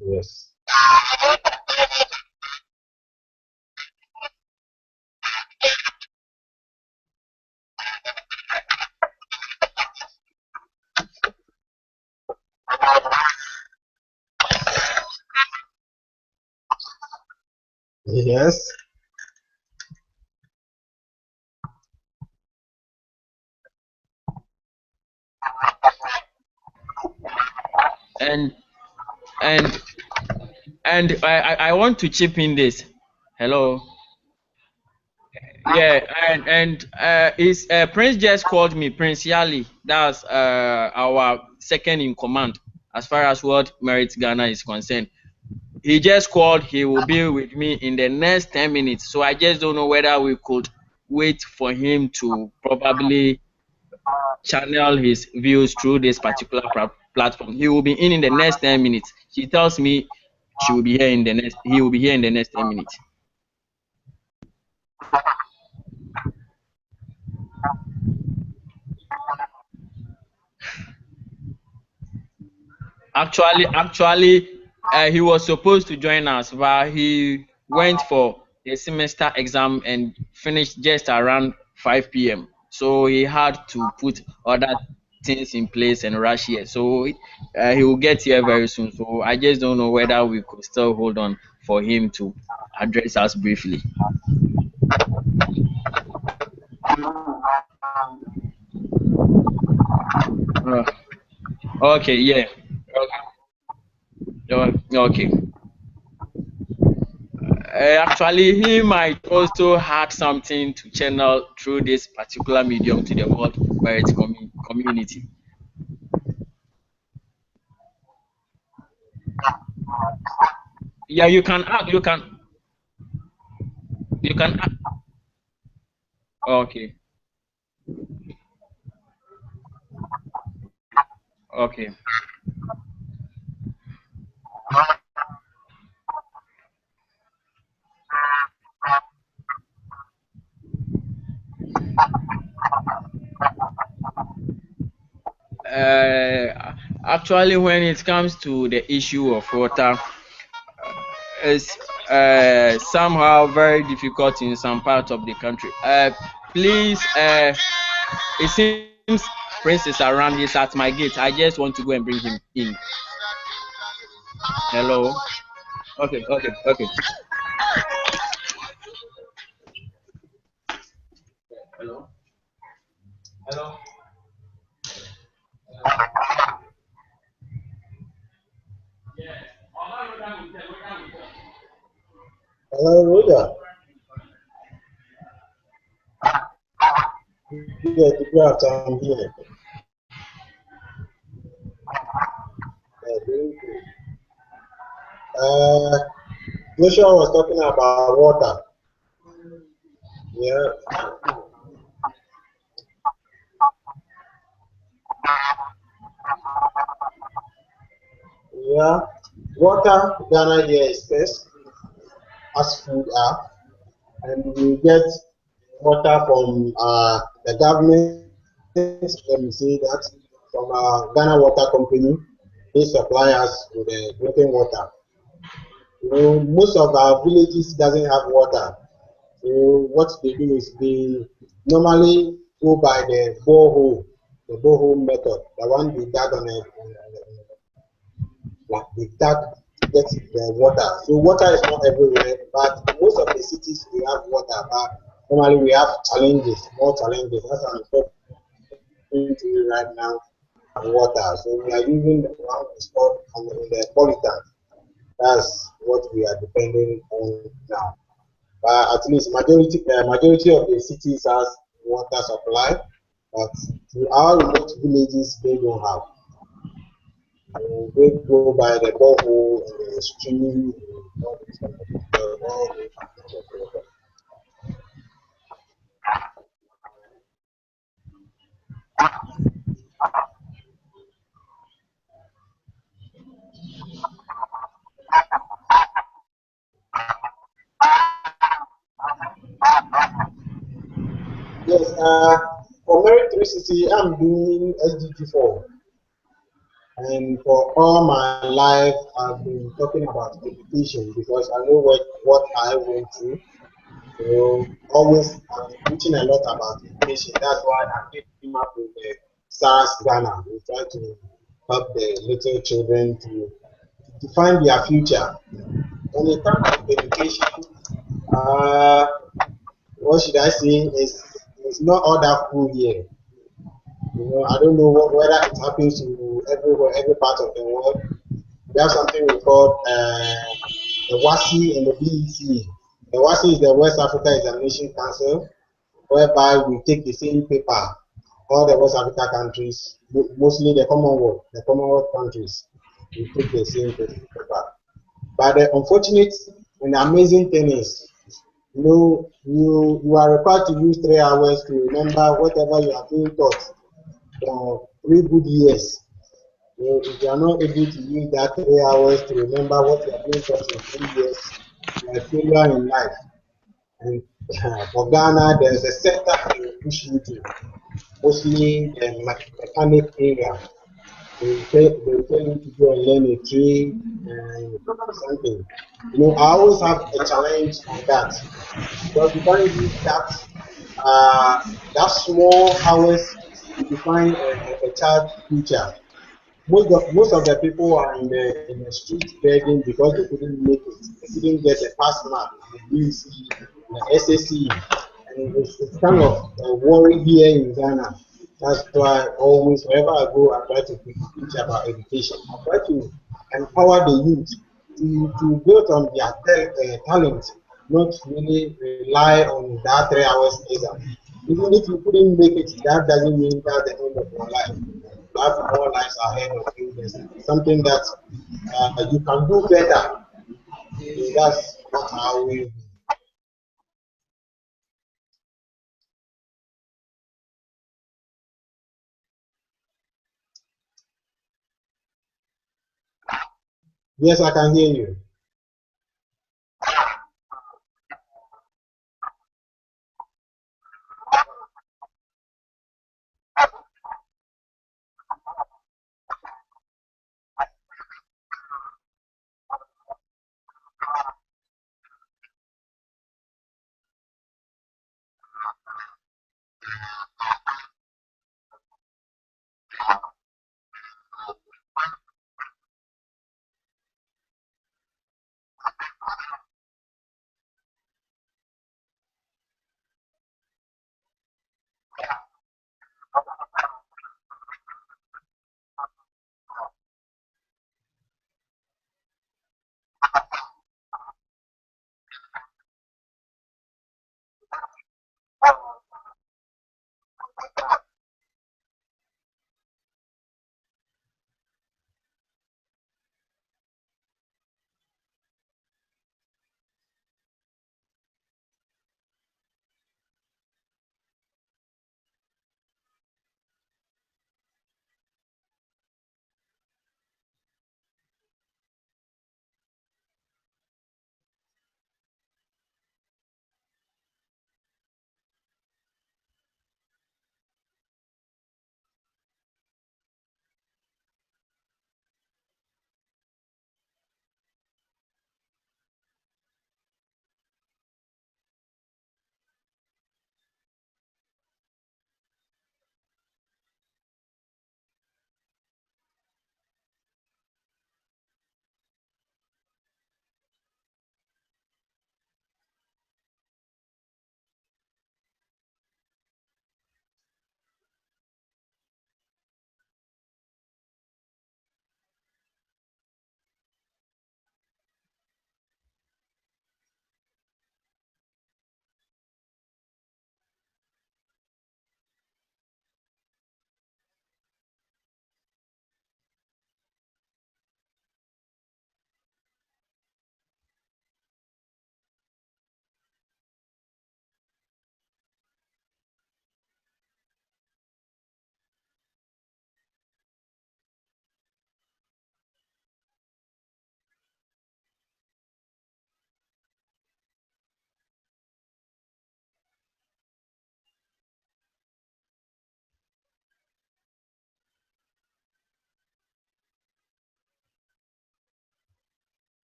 Yes. Yes. And and and I want to chip in this. Hello. Yeah, and is Prince just called me Prince Yali. That's our second in command as far as World Merit Ghana is concerned. He just called. He will be with me in the next 10 minutes. So I just don't know whether we could wait for him to probably channel his views through this particular platform. He will be in the next 10 minutes. She tells me she will be here in the next. He will be here in the next 10 minutes. Actually, he was supposed to join us, but he went for a semester exam and finished just around 5 p.m. So he had to put other things in place and rush here. So he will get here very soon. So I just don't know whether we could still hold on for him to address us briefly. Uh, okay, yeah. Okay. Actually, he might also had something to channel through this particular medium to the world where it's community. Yeah, you can add. You can add. Okay. Okay. Actually, when it comes to the issue of water, it's somehow very difficult in some parts of the country. Please, it seems Prince is around. He's at my gate. I just want to go and bring him in. Hello. Okay. Okay. Okay. Hello. Hello. Hello, Roger. Yeah, good afternoon here. Doing good. Joshua was talking about water. Yeah, yeah. Water, Ghana here is first, as food are, and we get water from the government. Let me say that from Ghana Water Company. They supply us with the drinking water. You know, most of our villages doesn't have water. So what they do is they normally go by the borehole method, the one they dug on it, like they dug to get the water. So water is not everywhere, but most of the cities we have water, but normally we have challenges, more challenges. As I'm talking to you right now, water. So we are using the one we stored in the polytank. That's what we are depending on now. But at least majority of the cities has water supply, but to our remote villages they don't have. They go by the borehole and the stream and all this kind of stuff. All this kind of stuff. Yes, for Merit 360, I'm doing SDG4. And for all my life, I've been talking about education because I know what I went through. So always I'm preaching a lot about education. That's why I came up with the SARS Ghana. We try to help the little children to define their future. When it comes to education, uh, what should I say? It's not all that cool here. You know, I don't know whether it happens to everywhere, every part of the world. We have something we call the WASI and the BEC. The WASI is the West Africa Examination Council, whereby we take the same paper, all the West Africa countries, mostly the Commonwealth countries, we take the same paper. But the unfortunate and amazing thing is, you are required to use 3 hours to remember whatever you are being taught for 3 good years. So if you are not able to use that 3 hours to remember what you are being taught in 3 years, you are a failure in life. And For Ghana, there's a sector they will push you to, mostly the mechanic area. They will tell you to go and learn a trade and something. I always have a challenge on that because you can't use that small hours to define a child's future. Most of the people are in the street begging because they couldn't make it. They couldn't get a pass mark in the UC, the SSC, and it's kind of a worry here in Ghana. That's why always wherever I go, I try to teach about education. I try to empower the youth to build on their talent, not really rely on that 3 hours exam. Even if you couldn't make it, that doesn't mean that's the end of your life. You have more lives ahead of you. There's something that you can do better. So that's what I will. Yes, I can hear you.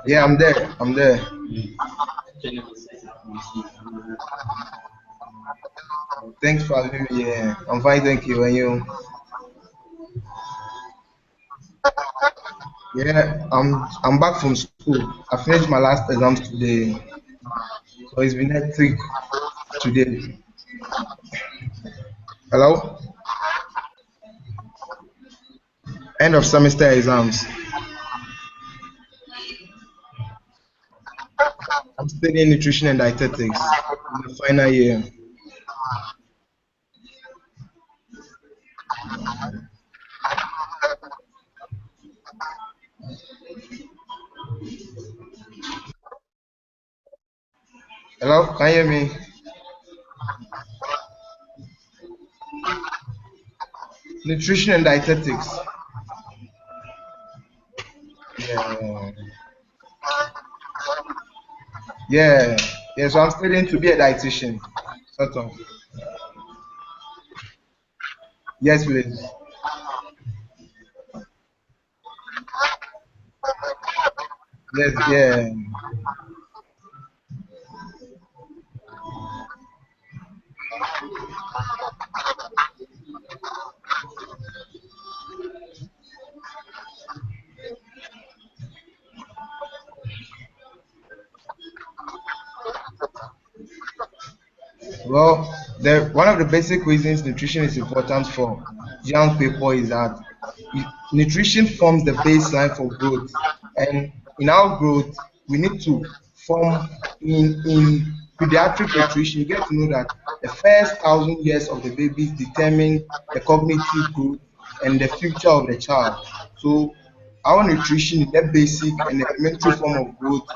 Yeah, I'm there. I'm there. Thanks for having me. Yeah, I'm fine. Thank you. And you? Yeah, I'm back from school. I finished my last exams today, so it's been hectic today. Hello? End of semester exams. I'm studying nutrition and dietetics in the final year. Hello? Can you hear me? Nutrition and dietetics. Yeah. Yeah. Yeah, so I'm studying to be a dietitian. Sort of. Yes, please. Yes, yeah. Well, one of the basic reasons nutrition is important for young people is that nutrition forms the baseline for growth, and in our growth, we need to form in pediatric nutrition. You get to know that the first 1,000 years of the babies determine the cognitive growth and the future of the child. So, our nutrition is the basic and elementary form of growth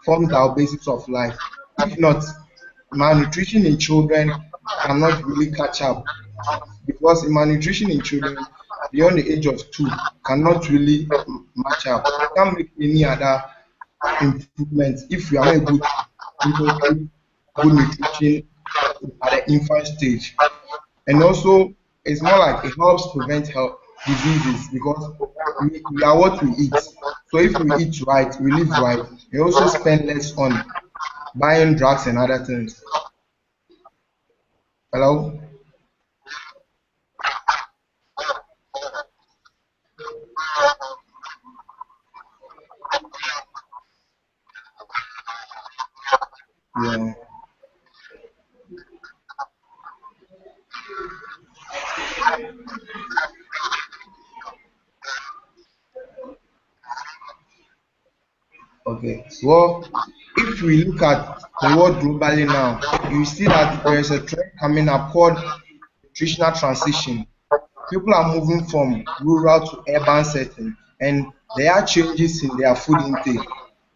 forms our basics of life. If not, malnutrition in children cannot really catch up because malnutrition in children beyond the age of 2 cannot really match up. You can't make any other improvements if you are not able to incorporate good nutrition at the infant stage. And also, it's more like it helps prevent health diseases because we are what we eat. So if we eat right, we live right, we also spend less on buying drugs and other things. Hello? Yeah. Okay. Well, if we look at the world globally now, you see that there is a trend coming up called nutritional transition. People are moving from rural to urban setting, and there are changes in their food intake.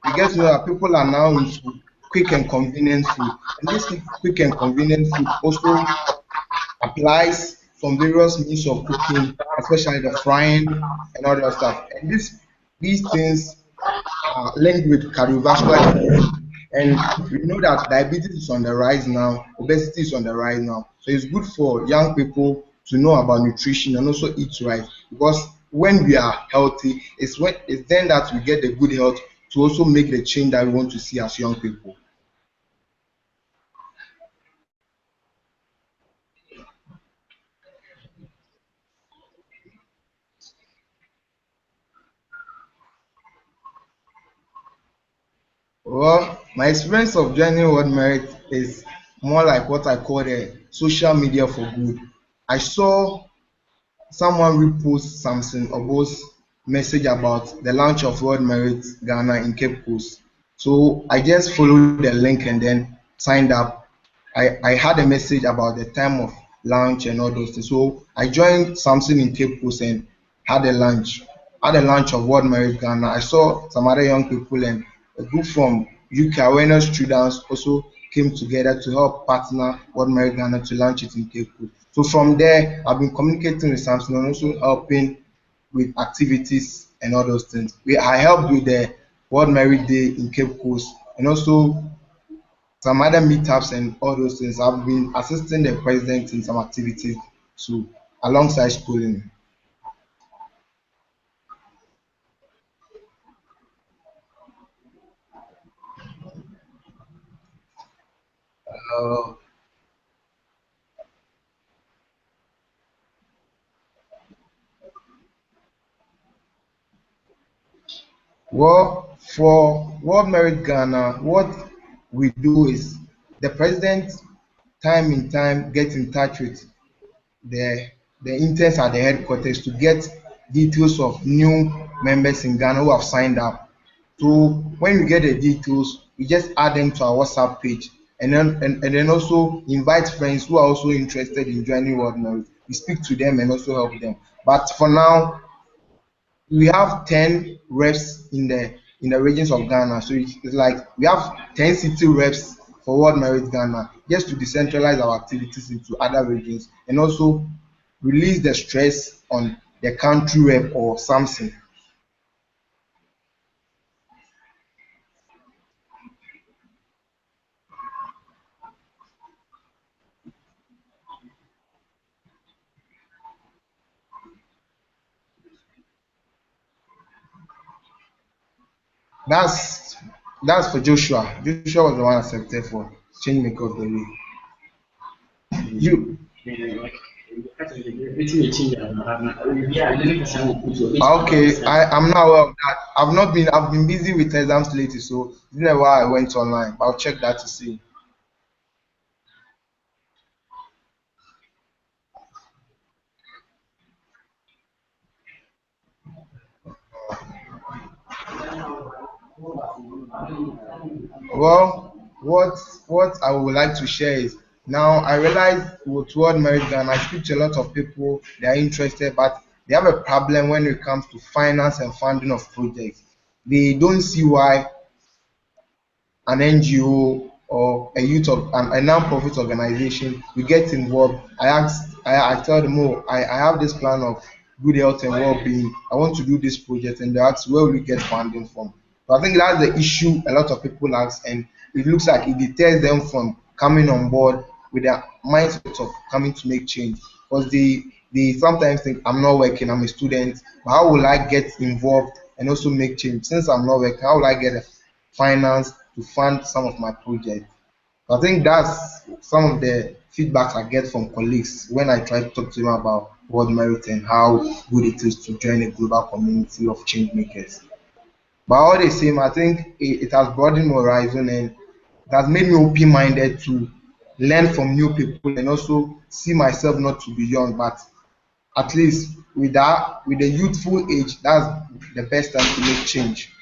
You get to know that people are now into quick and convenient food, and this quick and convenient food also applies some various means of cooking, especially the frying and all that stuff. And these things linked with cardiovascular disease. And we know that diabetes is on the rise now, obesity is on the rise now. So it's good for young people to know about nutrition and also eat right because when we are healthy, it's then that we get the good health to also make the change that we want to see as young people. Well, my experience of joining World Merit is more like what I call the social media for good. I saw someone repost Samson Obo's message about the launch of World Merit Ghana in Cape Coast. So I just followed the link and then signed up. I had a message about the time of lunch and all those things. So I joined something in Cape Coast and had a lunch. Had a lunch of World Marriage Ghana. I saw some other young people and a group from UK awareness students also came together to help partner World Marriage Ghana to launch it in Cape Coast. So from there, I've been communicating with Samson and also helping with activities and all those things. I helped with the World Marriage Day in Cape Coast and also some other meetups and all those things. I've been assisting the president in some activities too, alongside schooling. Uh, well, for World Merit Ghana, what we do is the president, time in time, gets in touch with the interns at the headquarters to get details of new members in Ghana who have signed up. So when we get the details, we just add them to our WhatsApp page and then also invite friends who are also interested in joining World Merit. We speak to them and also help them. But for now, we have 10 reps in the regions of Ghana. So it's like we have 10 city reps for World Merit Ghana just to decentralize our activities into other regions and also release the stress on the country rep or something. That's that's for Joshua. Joshua was the one accepted for change maker of the week. You okay? I'm not aware of that. I've been busy with exams lately, so this is why I went online. But I'll check that to see. Well, what I would like to share is now I realize with World Merit Ghana, I speak to a lot of people, they are interested, but they have a problem when it comes to finance and funding of projects. They don't see why an NGO or a a non-profit organization we get involved. I tell them, oh, I have this plan of good health and well-being. I want to do this project, and they ask where will we get funding from. So I think that's the issue a lot of people ask, and it looks like it deters them from coming on board with their mindset of coming to make change because they sometimes think I'm not working, I'm a student, but how will I get involved and also make change since I'm not working? How will I get a finance to fund some of my projects? I think that's some of the feedbacks I get from colleagues when I try to talk to them about World Merit and how good it is to join a global community of change makers. But all the same, I think it has broadened my horizon and it has made me open minded to learn from new people and also see myself not to be young, but at least with with the youthful age, that's the best time to make change.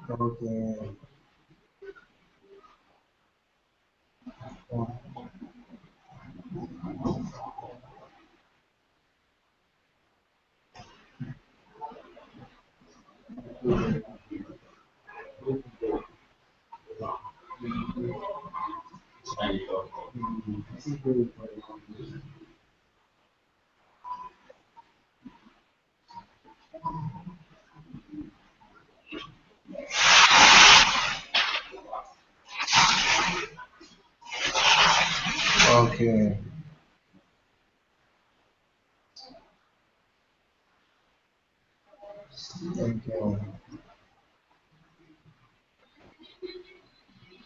Okay. Okay. Okay.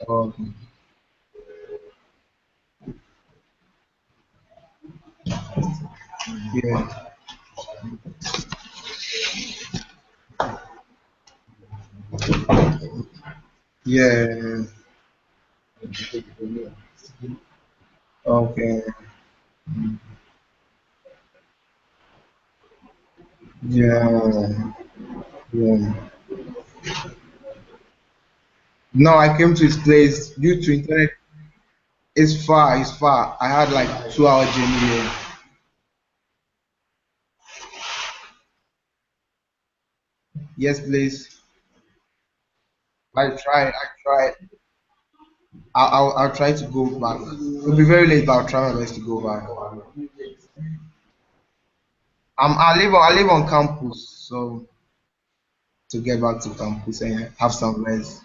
Okay. Yeah. Yeah. Okay. Yeah. Yeah. No, I came to his place due to internet. It's far. It's far. I had like 2 hour journey here. Yes, please. I try. I try. I'll try to go back. It'll be very late, but I'll try my best to go back. I live on campus, so to get back to campus and have some rest.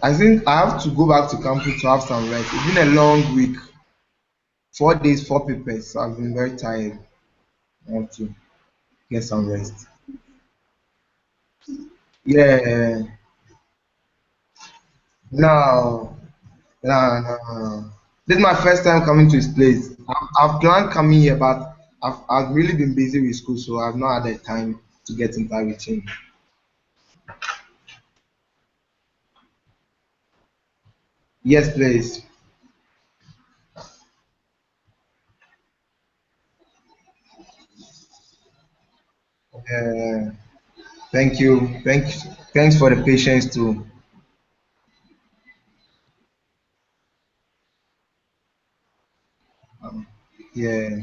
I think I have to go back to campus to have some rest. It's been a long week, 4 days, 4 papers, so I've been very tired. I have to get some rest. Yeah, no, no. This is my first time coming to his place. I've planned coming here, but I've really been busy with school, so I've not had the time to get in touch with him. Yes, please. Uh, thank you. Thanks for the patience too. Yeah.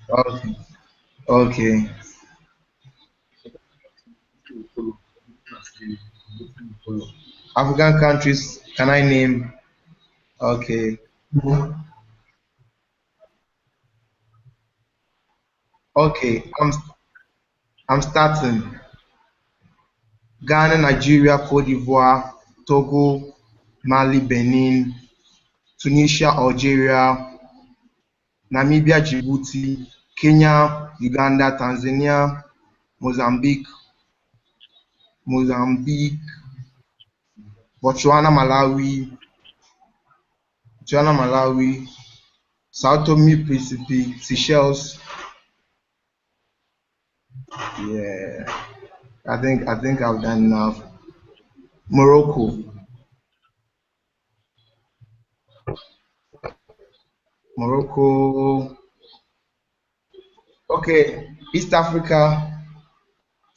Okay. Okay. African countries, can I name? Okay. Okay. I'm starting. Ghana, Nigeria, Cote d'Ivoire, Togo, Mali, Benin, Tunisia, Algeria, Namibia, Djibouti, Kenya, Uganda, Tanzania, Mozambique, Mozambique, Botswana, Malawi, Sao Tome, Principe, Seychelles. Yeah, I think I've done enough. Morocco, Morocco. Okay, East Africa,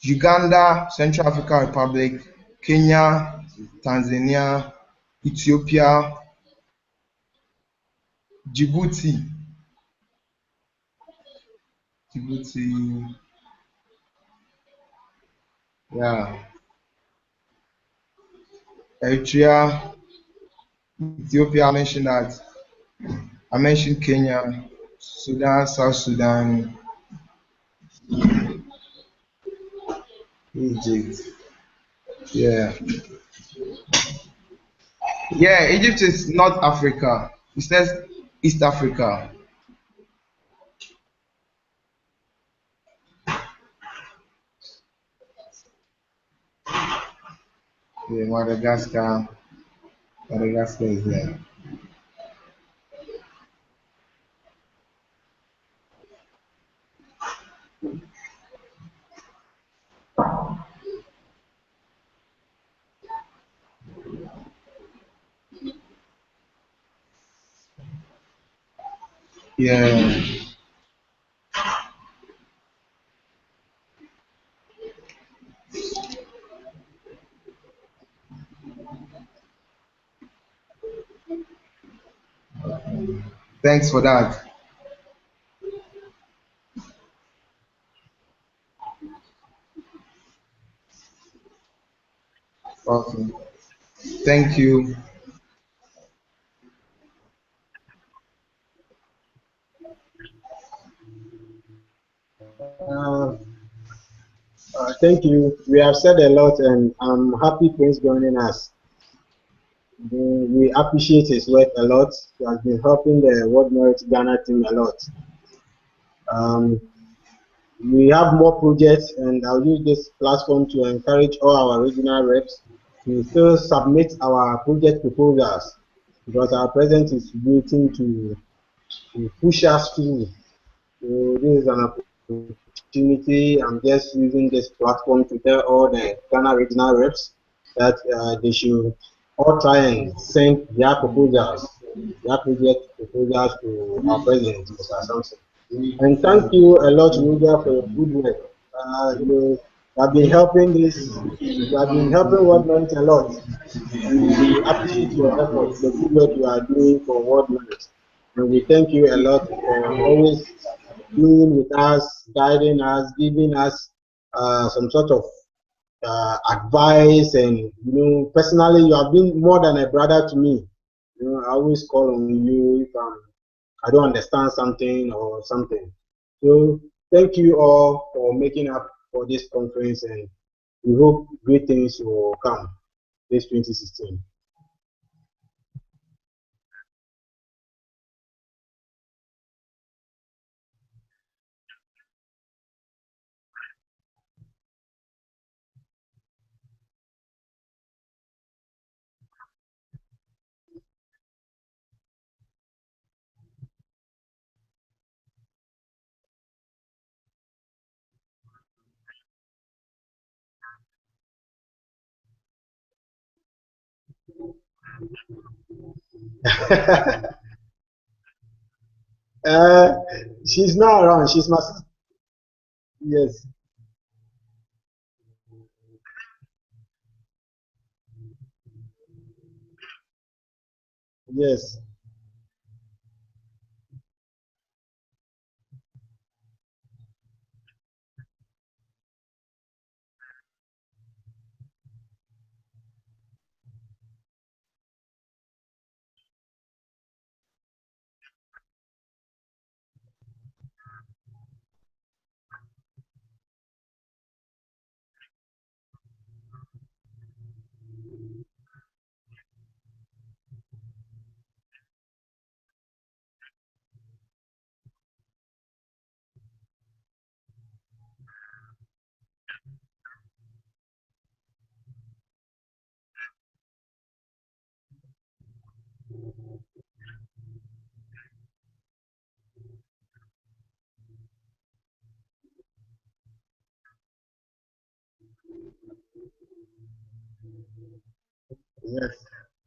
Uganda, Central African Republic, Kenya, Tanzania, Ethiopia, Djibouti, Djibouti, yeah, Eritrea, Ethiopia. I mentioned that. I mentioned Kenya, Sudan, South Sudan, Egypt. Yeah, yeah. Egypt is North Africa. It says East Africa. Yeah, Madagascar. Madagascar is there. Yeah. Thanks for that. Okay. Thank you. Uh, thank you. We have said a lot, and I'm happy Prince joining us. We appreciate his work a lot. He has been helping the World Merit Ghana team a lot. Um, we have more projects, and I'll use this platform to encourage all our regional reps to still submit our project proposals, because our president is waiting to push us through. So this is an opportunity. I'm just using this platform to tell all the Ghana regional reps that they should all try and send their proposals, their project proposals to our president, Mr. Samson. And thank you a lot, Roger, for your good work. You have been helping you have been helping World Merit a lot. And we appreciate your efforts, the good work you are doing for World Merit. And we thank you a lot for always being with us, guiding us, giving us some sort of advice. And personally, you have been more than a brother to me. I always call on you if I don't understand something or something. So thank you all for making up for this conference, and we hope great things will come this 2016. uh, she's not around. She's my sister. Yes, yes, yes.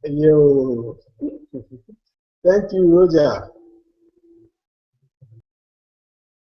You. Thank you, Roger.